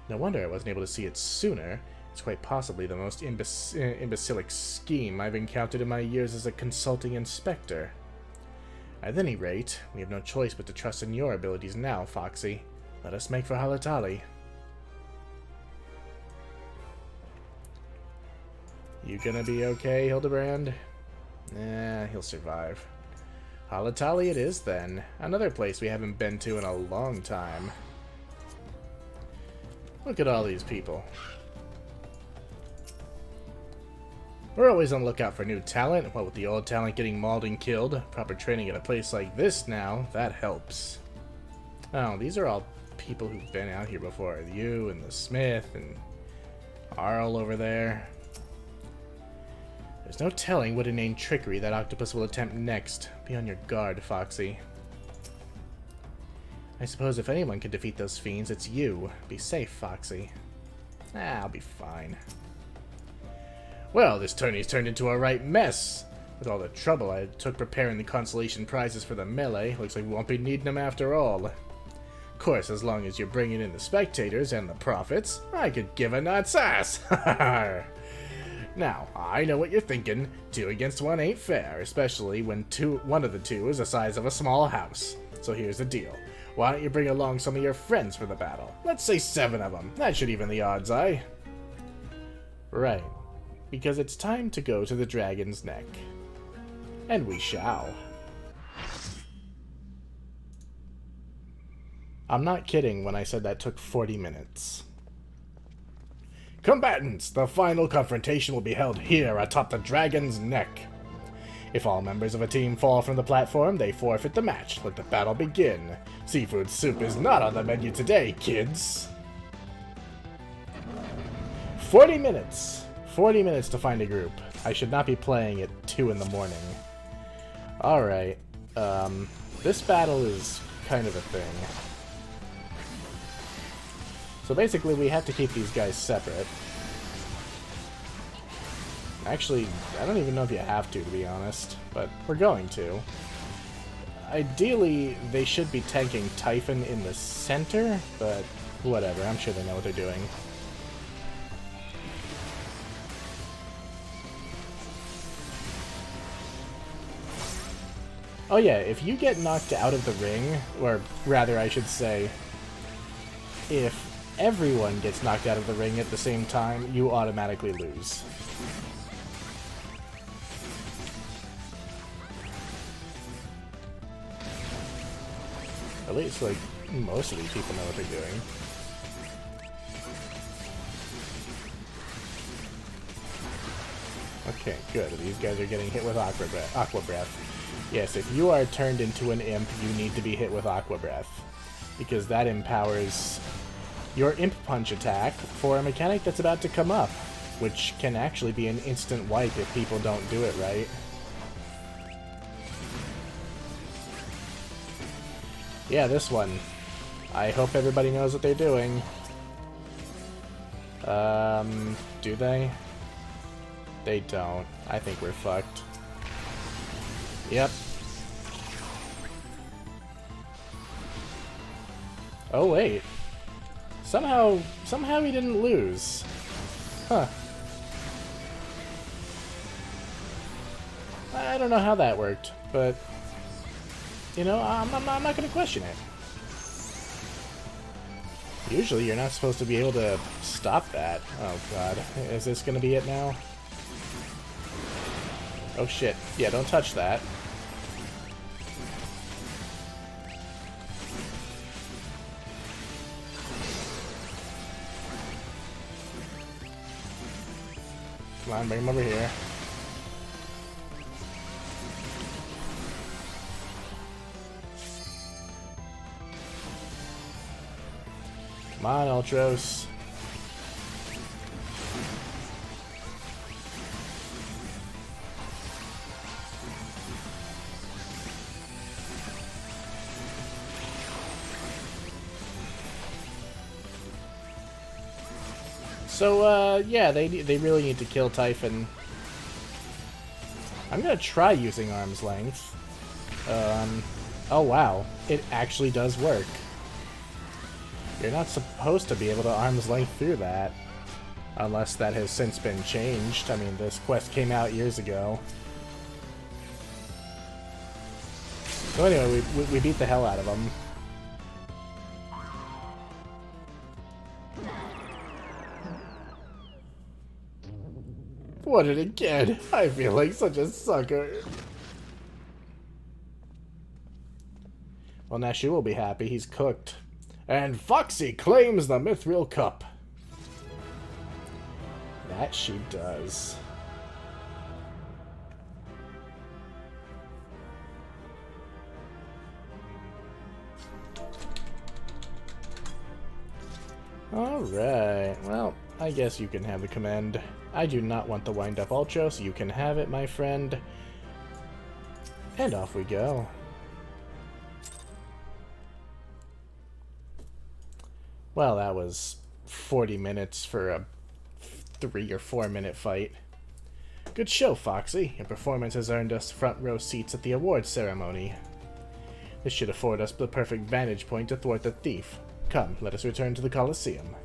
No wonder I wasn't able to see it sooner. It's quite possibly the most imbecilic scheme I've encountered in my years as a consulting inspector. At any rate, we have no choice but to trust in your abilities now, Foxy. Let us make for Halatali. You gonna be okay, Hildibrand? He'll survive. Halatali it is, then. Another place we haven't been to in a long time. Look at all these people. We're always on the lookout for new talent. What with the old talent getting mauled and killed, proper training at a place like this now, that helps. Oh, these are all people who've been out here before. You and the Smith and Arl over there. There's no telling what inane trickery that octopus will attempt next. Be on your guard, Foxy. I suppose if anyone can defeat those fiends, it's you. Be safe, Foxy. I'll be fine. Well, this tourney's turned into a right mess. With all the trouble I took preparing the consolation prizes for the melee, looks like we won't be needing them after all. Of course, as long as you're bringing in the spectators and the profits, I could give a nut's ass. Now, I know what you're thinking. 2 against 1 ain't fair, especially when one of the two is the size of a small house. So here's the deal. Why don't you bring along some of your friends for the battle? Let's say 7 of them. That should even the odds, eh? Right. Because it's time to go to the dragon's neck. And we shall. I'm not kidding when I said that took 40 minutes. Combatants, the final confrontation will be held here atop the dragon's neck. If all members of a team fall from the platform, they forfeit the match. Let the battle begin. Seafood soup is not on the menu today, kids. 40 minutes. 40 minutes to find a group. I should not be playing at 2 in the morning. Alright. This battle is kind of a thing. So basically, we have to keep these guys separate. Actually, I don't even know if you have to be honest, but we're going to. Ideally, they should be tanking Typhon in the center, but whatever, I'm sure they know what they're doing. Oh yeah, if you get knocked out of the ring, or rather I should say, if everyone gets knocked out of the ring at the same time, you automatically lose. At least, like, most of these people know what they're doing. Okay, good. These guys are getting hit with Aqua Breath. Yes, if you are turned into an imp, you need to be hit with Aqua Breath. Because that empowers your Imp Punch attack for a mechanic that's about to come up, which can actually be an instant wipe if people don't do it right. Yeah, this one. I hope everybody knows what they're doing. Do they? They don't. I think we're fucked. Yep. Oh, wait. Somehow he didn't lose. Huh. I don't know how that worked, but you know, I'm not gonna question it. Usually you're not supposed to be able to stop that. Oh god. Is this gonna be it now? Oh shit. Yeah, don't touch that. Come on, bring him over here. Come on, Ultros. So, yeah, they really need to kill Typhon. I'm gonna try using Arm's Length. Oh wow, it actually does work. You're not supposed to be able to Arm's Length through that. Unless that has since been changed. I mean, this quest came out years ago. So anyway, we beat the hell out of them. What it again? I feel like such a sucker. Well, Nashu will be happy. He's cooked. And Foxy claims the Mithril Cup. That she does. Alright, well, I guess you can have the command. I do not want the wind-up Ultra, so you can have it, my friend. And off we go. Well, that was 40 minutes for a 3 or 4 minute fight. Good show, Foxy. Your performance has earned us front row seats at the awards ceremony. This should afford us the perfect vantage point to thwart the thief. Come, let us return to the Colosseum.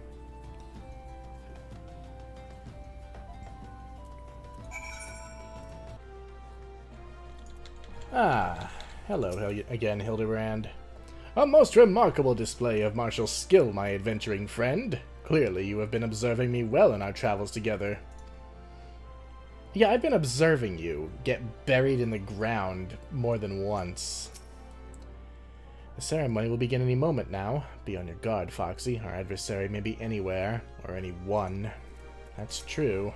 Ah, hello again, Hildibrand. A most remarkable display of martial skill, my adventuring friend. Clearly you have been observing me well in our travels together. Yeah, I've been observing you get buried in the ground more than once. The ceremony will begin any moment now. Be on your guard, Foxy. Our adversary may be anywhere, or anyone. That's true.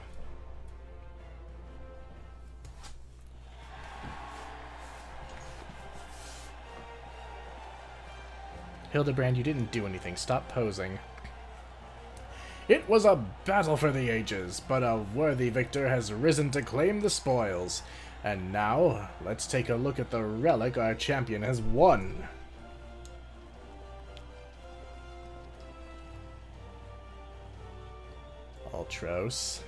Hildibrand, you didn't do anything. Stop posing. It was a battle for the ages, but a worthy victor has risen to claim the spoils. And now, let's take a look at the relic our champion has won. Ultros.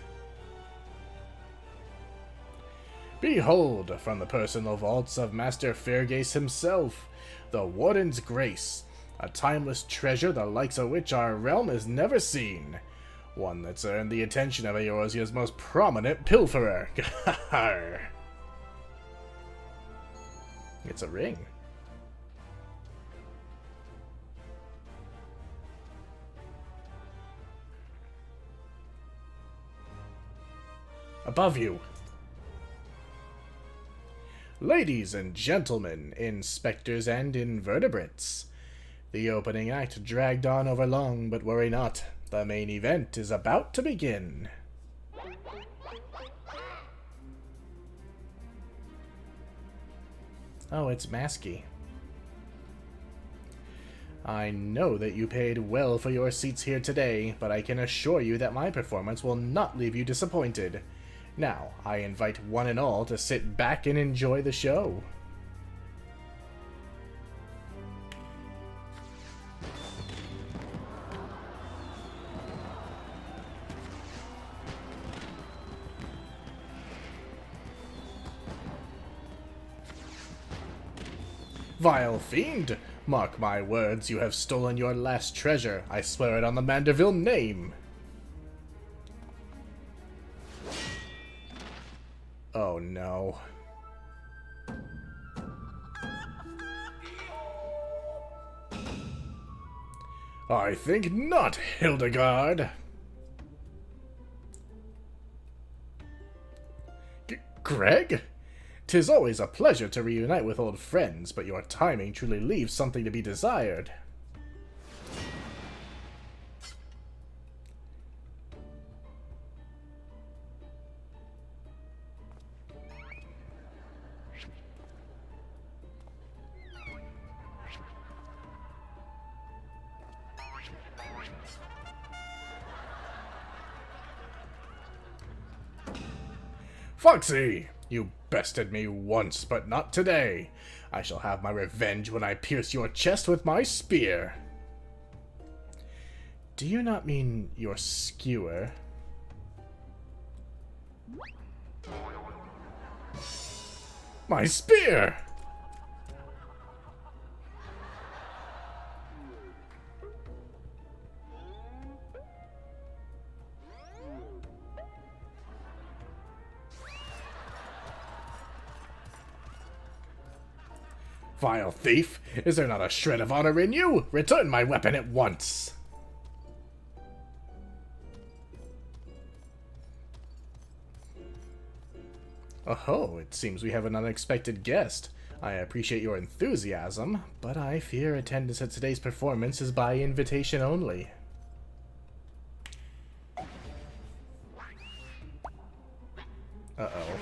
Behold, from the personal vaults of Master Fergus himself, the Warden's Grace, a timeless treasure the likes of which our realm has never seen. One that's earned the attention of Eorzea's most prominent pilferer. It's a ring. Above you. Ladies and gentlemen, inspectors and invertebrates. The opening act dragged on over long, but worry not. The main event is about to begin. Oh, it's Masky. I know that you paid well for your seats here today, but I can assure you that my performance will not leave you disappointed. Now, I invite one and all to sit back and enjoy the show. Vile fiend! Mark my words, you have stolen your last treasure. I swear it on the Manderville name. Oh no. I think not, Hildibrand. Greg? 'Tis always a pleasure to reunite with old friends, but your timing truly leaves something to be desired. Foxy! You bested me once, but not today. I shall have my revenge when I pierce your chest with my spear. Do you not mean your skewer? My spear! Vile thief! Is there not a shred of honor in you? Return my weapon at once! Oh, it seems we have an unexpected guest. I appreciate your enthusiasm, but I fear attendance at today's performance is by invitation only. Uh-oh.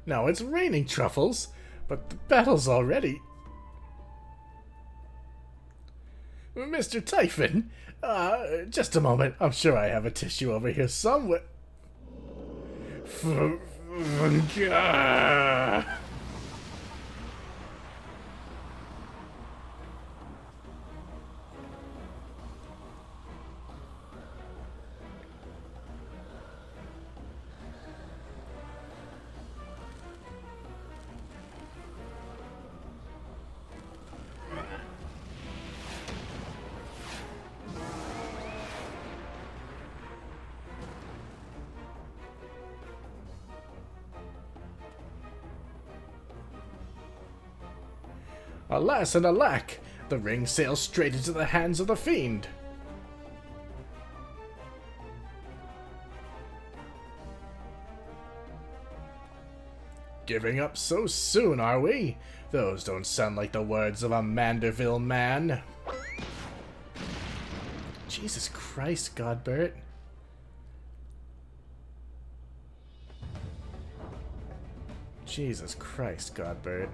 Now it's raining truffles, but the battle's already... Mr. Typhon, just a moment. I'm sure I have a tissue over here somewhere. Alas and alack! The ring sails straight into the hands of the fiend. Giving up so soon, are we? Those don't sound like the words of a Manderville man. Jesus Christ, Godbert. Jesus Christ, Godbert.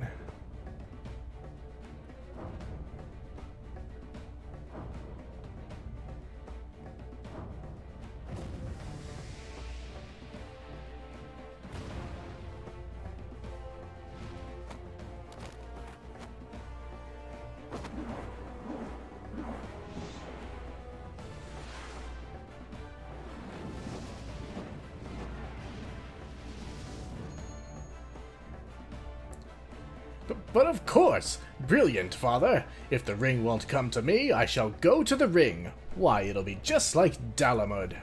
But of course! Brilliant, father! If the ring won't come to me, I shall go to the ring. Why, it'll be just like Dalamud.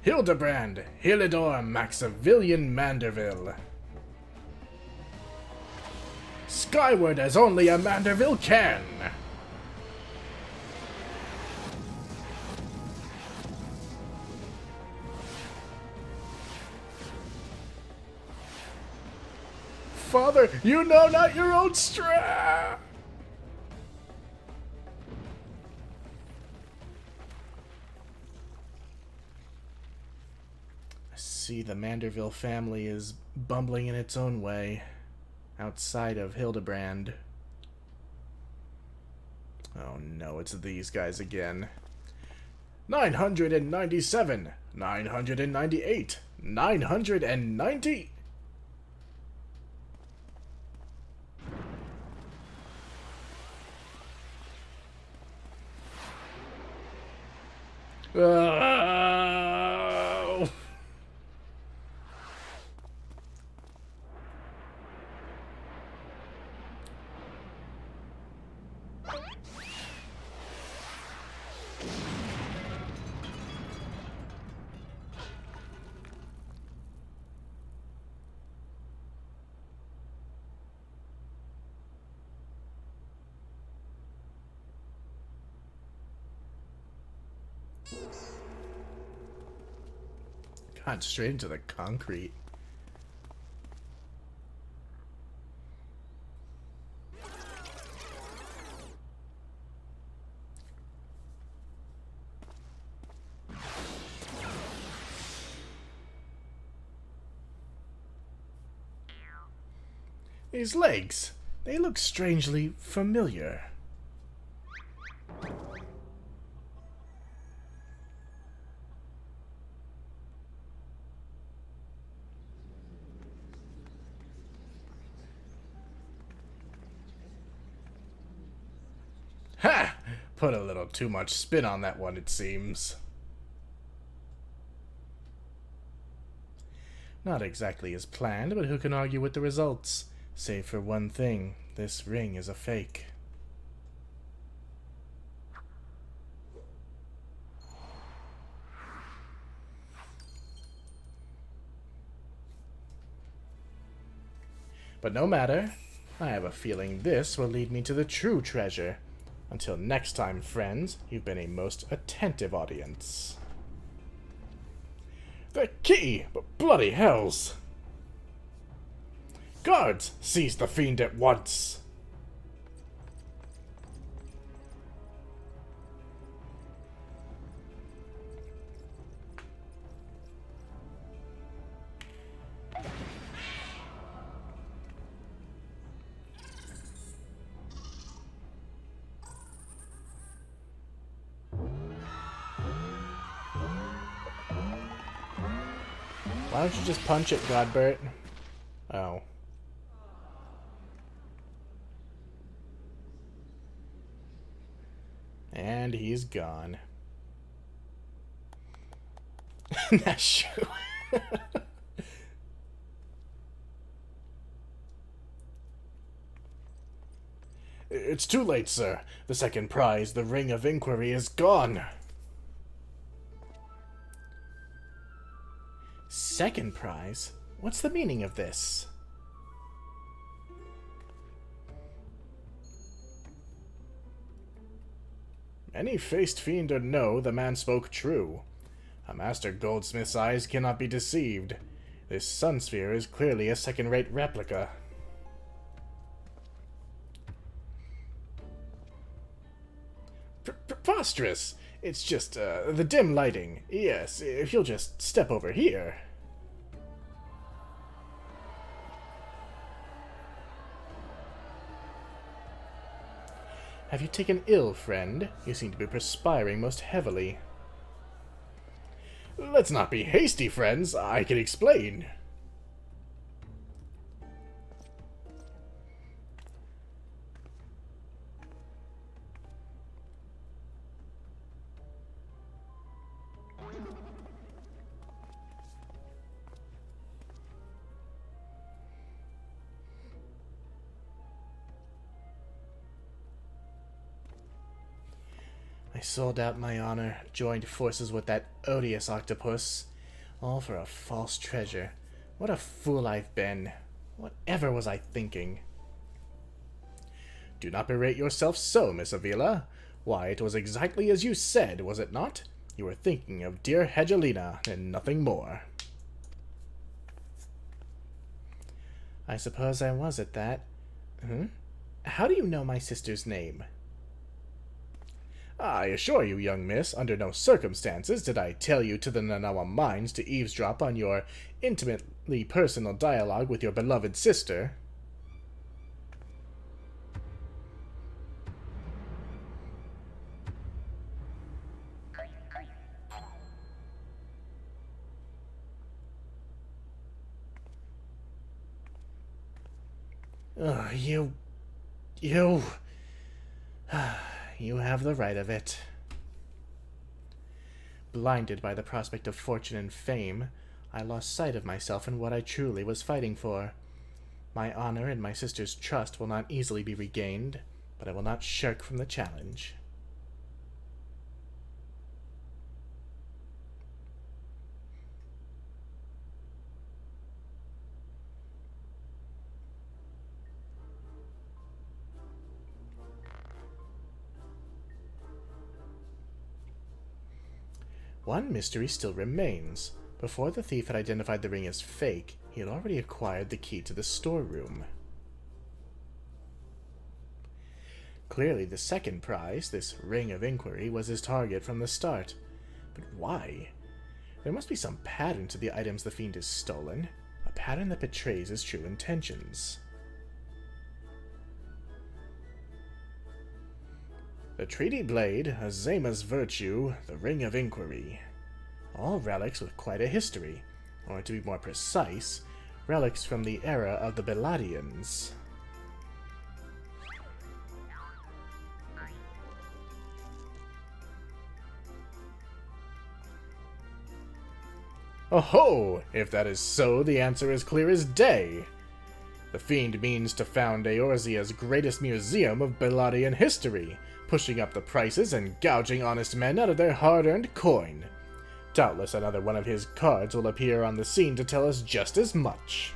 Hildibrand, Hilidor, Maximilian Manderville. Skyward as only a Manderville can! Father, you know not your own strength! I see the Manderville family is bumbling in its own way, outside of Hildibrand. Oh no, it's these guys again. 997, 998, 990... Oh. God, straight into the concrete. These legs, they look strangely familiar. Ha! Put a little too much spin on that one, it seems. Not exactly as planned, but who can argue with the results? Save for one thing, this ring is a fake. But no matter, I have a feeling this will lead me to the true treasure. Until next time, friends, you've been a most attentive audience. The key! But bloody hells! Guards, seize the fiend at once! Why don't you just punch it, Godbert? Oh. And he's gone. That's true. It's too late, sir. The second prize, the Ring of Inquiry, is gone. Second prize? What's the meaning of this? Any faced fiend or no, the man spoke true. A master goldsmith's eyes cannot be deceived. This sun sphere is clearly a second-rate replica. Preposterous! It's just, the dim lighting. Yes, if you'll just step over here. Have you taken ill, friend? You seem to be perspiring most heavily. Let's not be hasty, friends. I can explain. I sold out my honor, joined forces with that odious octopus, all for a false treasure. What a fool I've been. Whatever was I thinking? Do not berate yourself so, Miss Avila. Why, it was exactly as you said, was it not? You were thinking of dear Hegelina, and nothing more. I suppose I was at that. How do you know my sister's name? I assure you, young miss, under no circumstances did I tell you to the Nanawa mines to eavesdrop on your intimately personal dialogue with your beloved sister. You... You have the right of it. Blinded by the prospect of fortune and fame, I lost sight of myself and what I truly was fighting for. My honor and my sister's trust will not easily be regained, but I will not shirk from the challenge. One mystery still remains. Before the thief had identified the ring as fake, he had already acquired the key to the storeroom. Clearly the second prize, this ring of inquiry, was his target from the start. But why? There must be some pattern to the items the fiend has stolen, a pattern that betrays his true intentions. The treaty blade, Azema's virtue, the ring of inquiry. All relics with quite a history, or to be more precise, relics from the era of the Beladians. Oh-ho! If that is so, the answer is clear as day. The fiend means to found Eorzea's greatest museum of Beladian history, pushing up the prices and gouging honest men out of their hard-earned coin. Doubtless another one of his cards will appear on the scene to tell us just as much.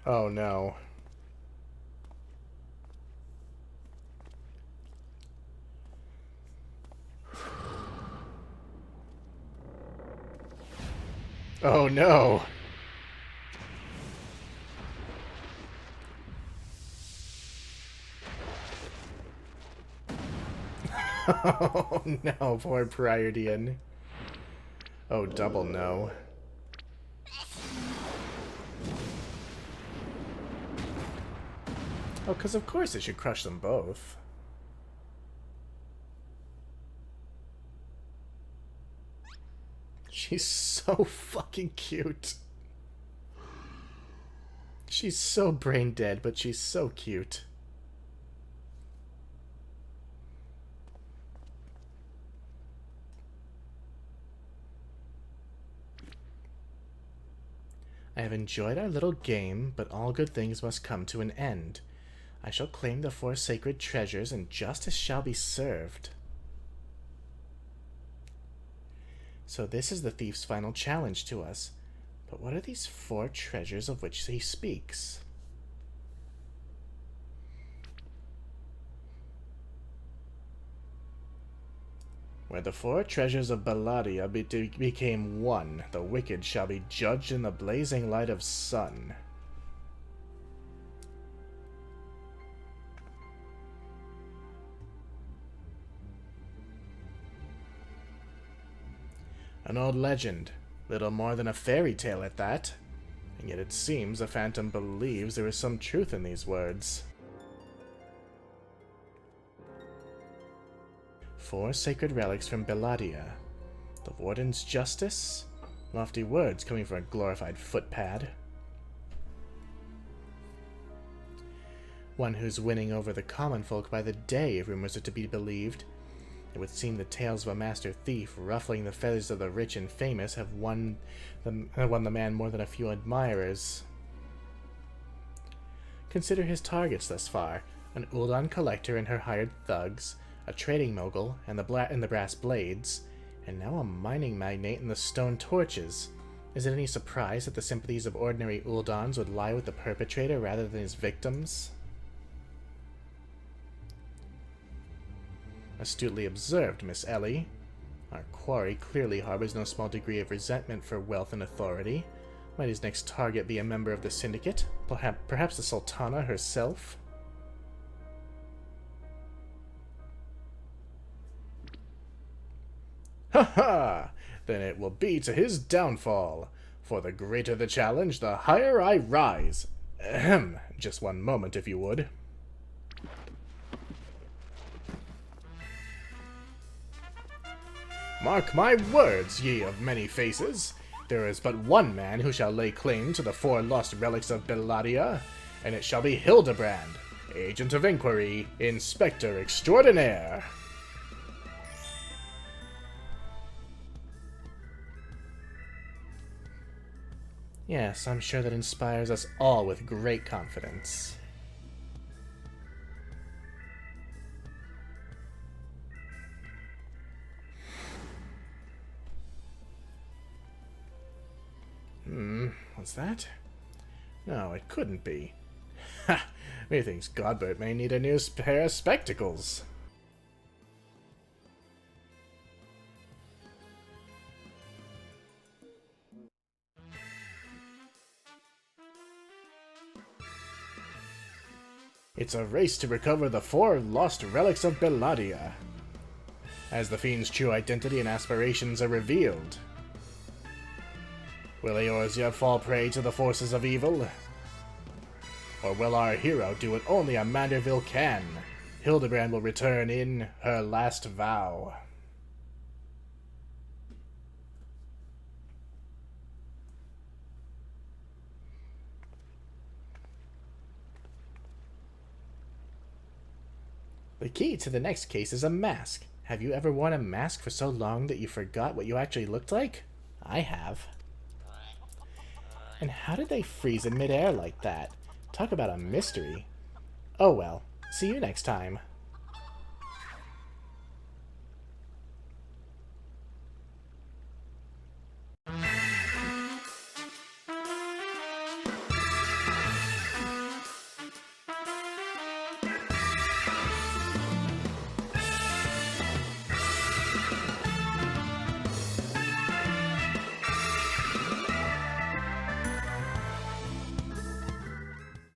Oh no. Oh no. Oh no, poor Priordian. Oh, double no. Oh, because of course it should crush them both. She's so fucking cute. She's so brain dead, but she's so cute. I have enjoyed our little game, but all good things must come to an end. I shall claim the 4 sacred treasures, and justice shall be served. So this is the thief's final challenge to us. But what are these 4 treasures of which he speaks? Where the 4 treasures of Belladia became one, the wicked shall be judged in the blazing light of sun. An old legend, little more than a fairy tale at that. And yet it seems the Phantom believes there is some truth in these words. 4 sacred relics from Belladia. The Warden's justice? Lofty words coming from a glorified footpad. One who's winning over the common folk by the day, if rumors are to be believed. It would seem the tales of a master thief ruffling the feathers of the rich and famous have won the man more than a few admirers. Consider his targets thus far: an Uldan collector and her hired thugs, a trading mogul and the brass blades, and now a mining magnate and the stone torches. Is it any surprise that the sympathies of ordinary Uldans would lie with the perpetrator rather than his victims? Astutely observed, Miss Ellie. Our quarry clearly harbors no small degree of resentment for wealth and authority. Might his next target be a member of the syndicate? Perhaps the Sultana herself? Ha ha! Then it will be to his downfall. For the greater the challenge, the higher I rise. Ahem. Just one moment, if you would. Mark my words, ye of many faces. There is but one man who shall lay claim to the 4 lost relics of Belladia, and it shall be Hildibrand, Agent of Inquiry, Inspector Extraordinaire. Yes, I'm sure that inspires us all with great confidence. What's that? No, it couldn't be. Ha! Methinks Godbert may need a new pair of spectacles. It's a race to recover the 4 lost relics of Belladia. As the fiend's true identity and aspirations are revealed, will Eorzea fall prey to the forces of evil? Or will our hero do what only a Manderville can? Hildibrand will return in her last vow. The key to the next case is a mask. Have you ever worn a mask for so long that you forgot what you actually looked like? I have. And how did they freeze in midair like that? Talk about a mystery. Oh well, see you next time.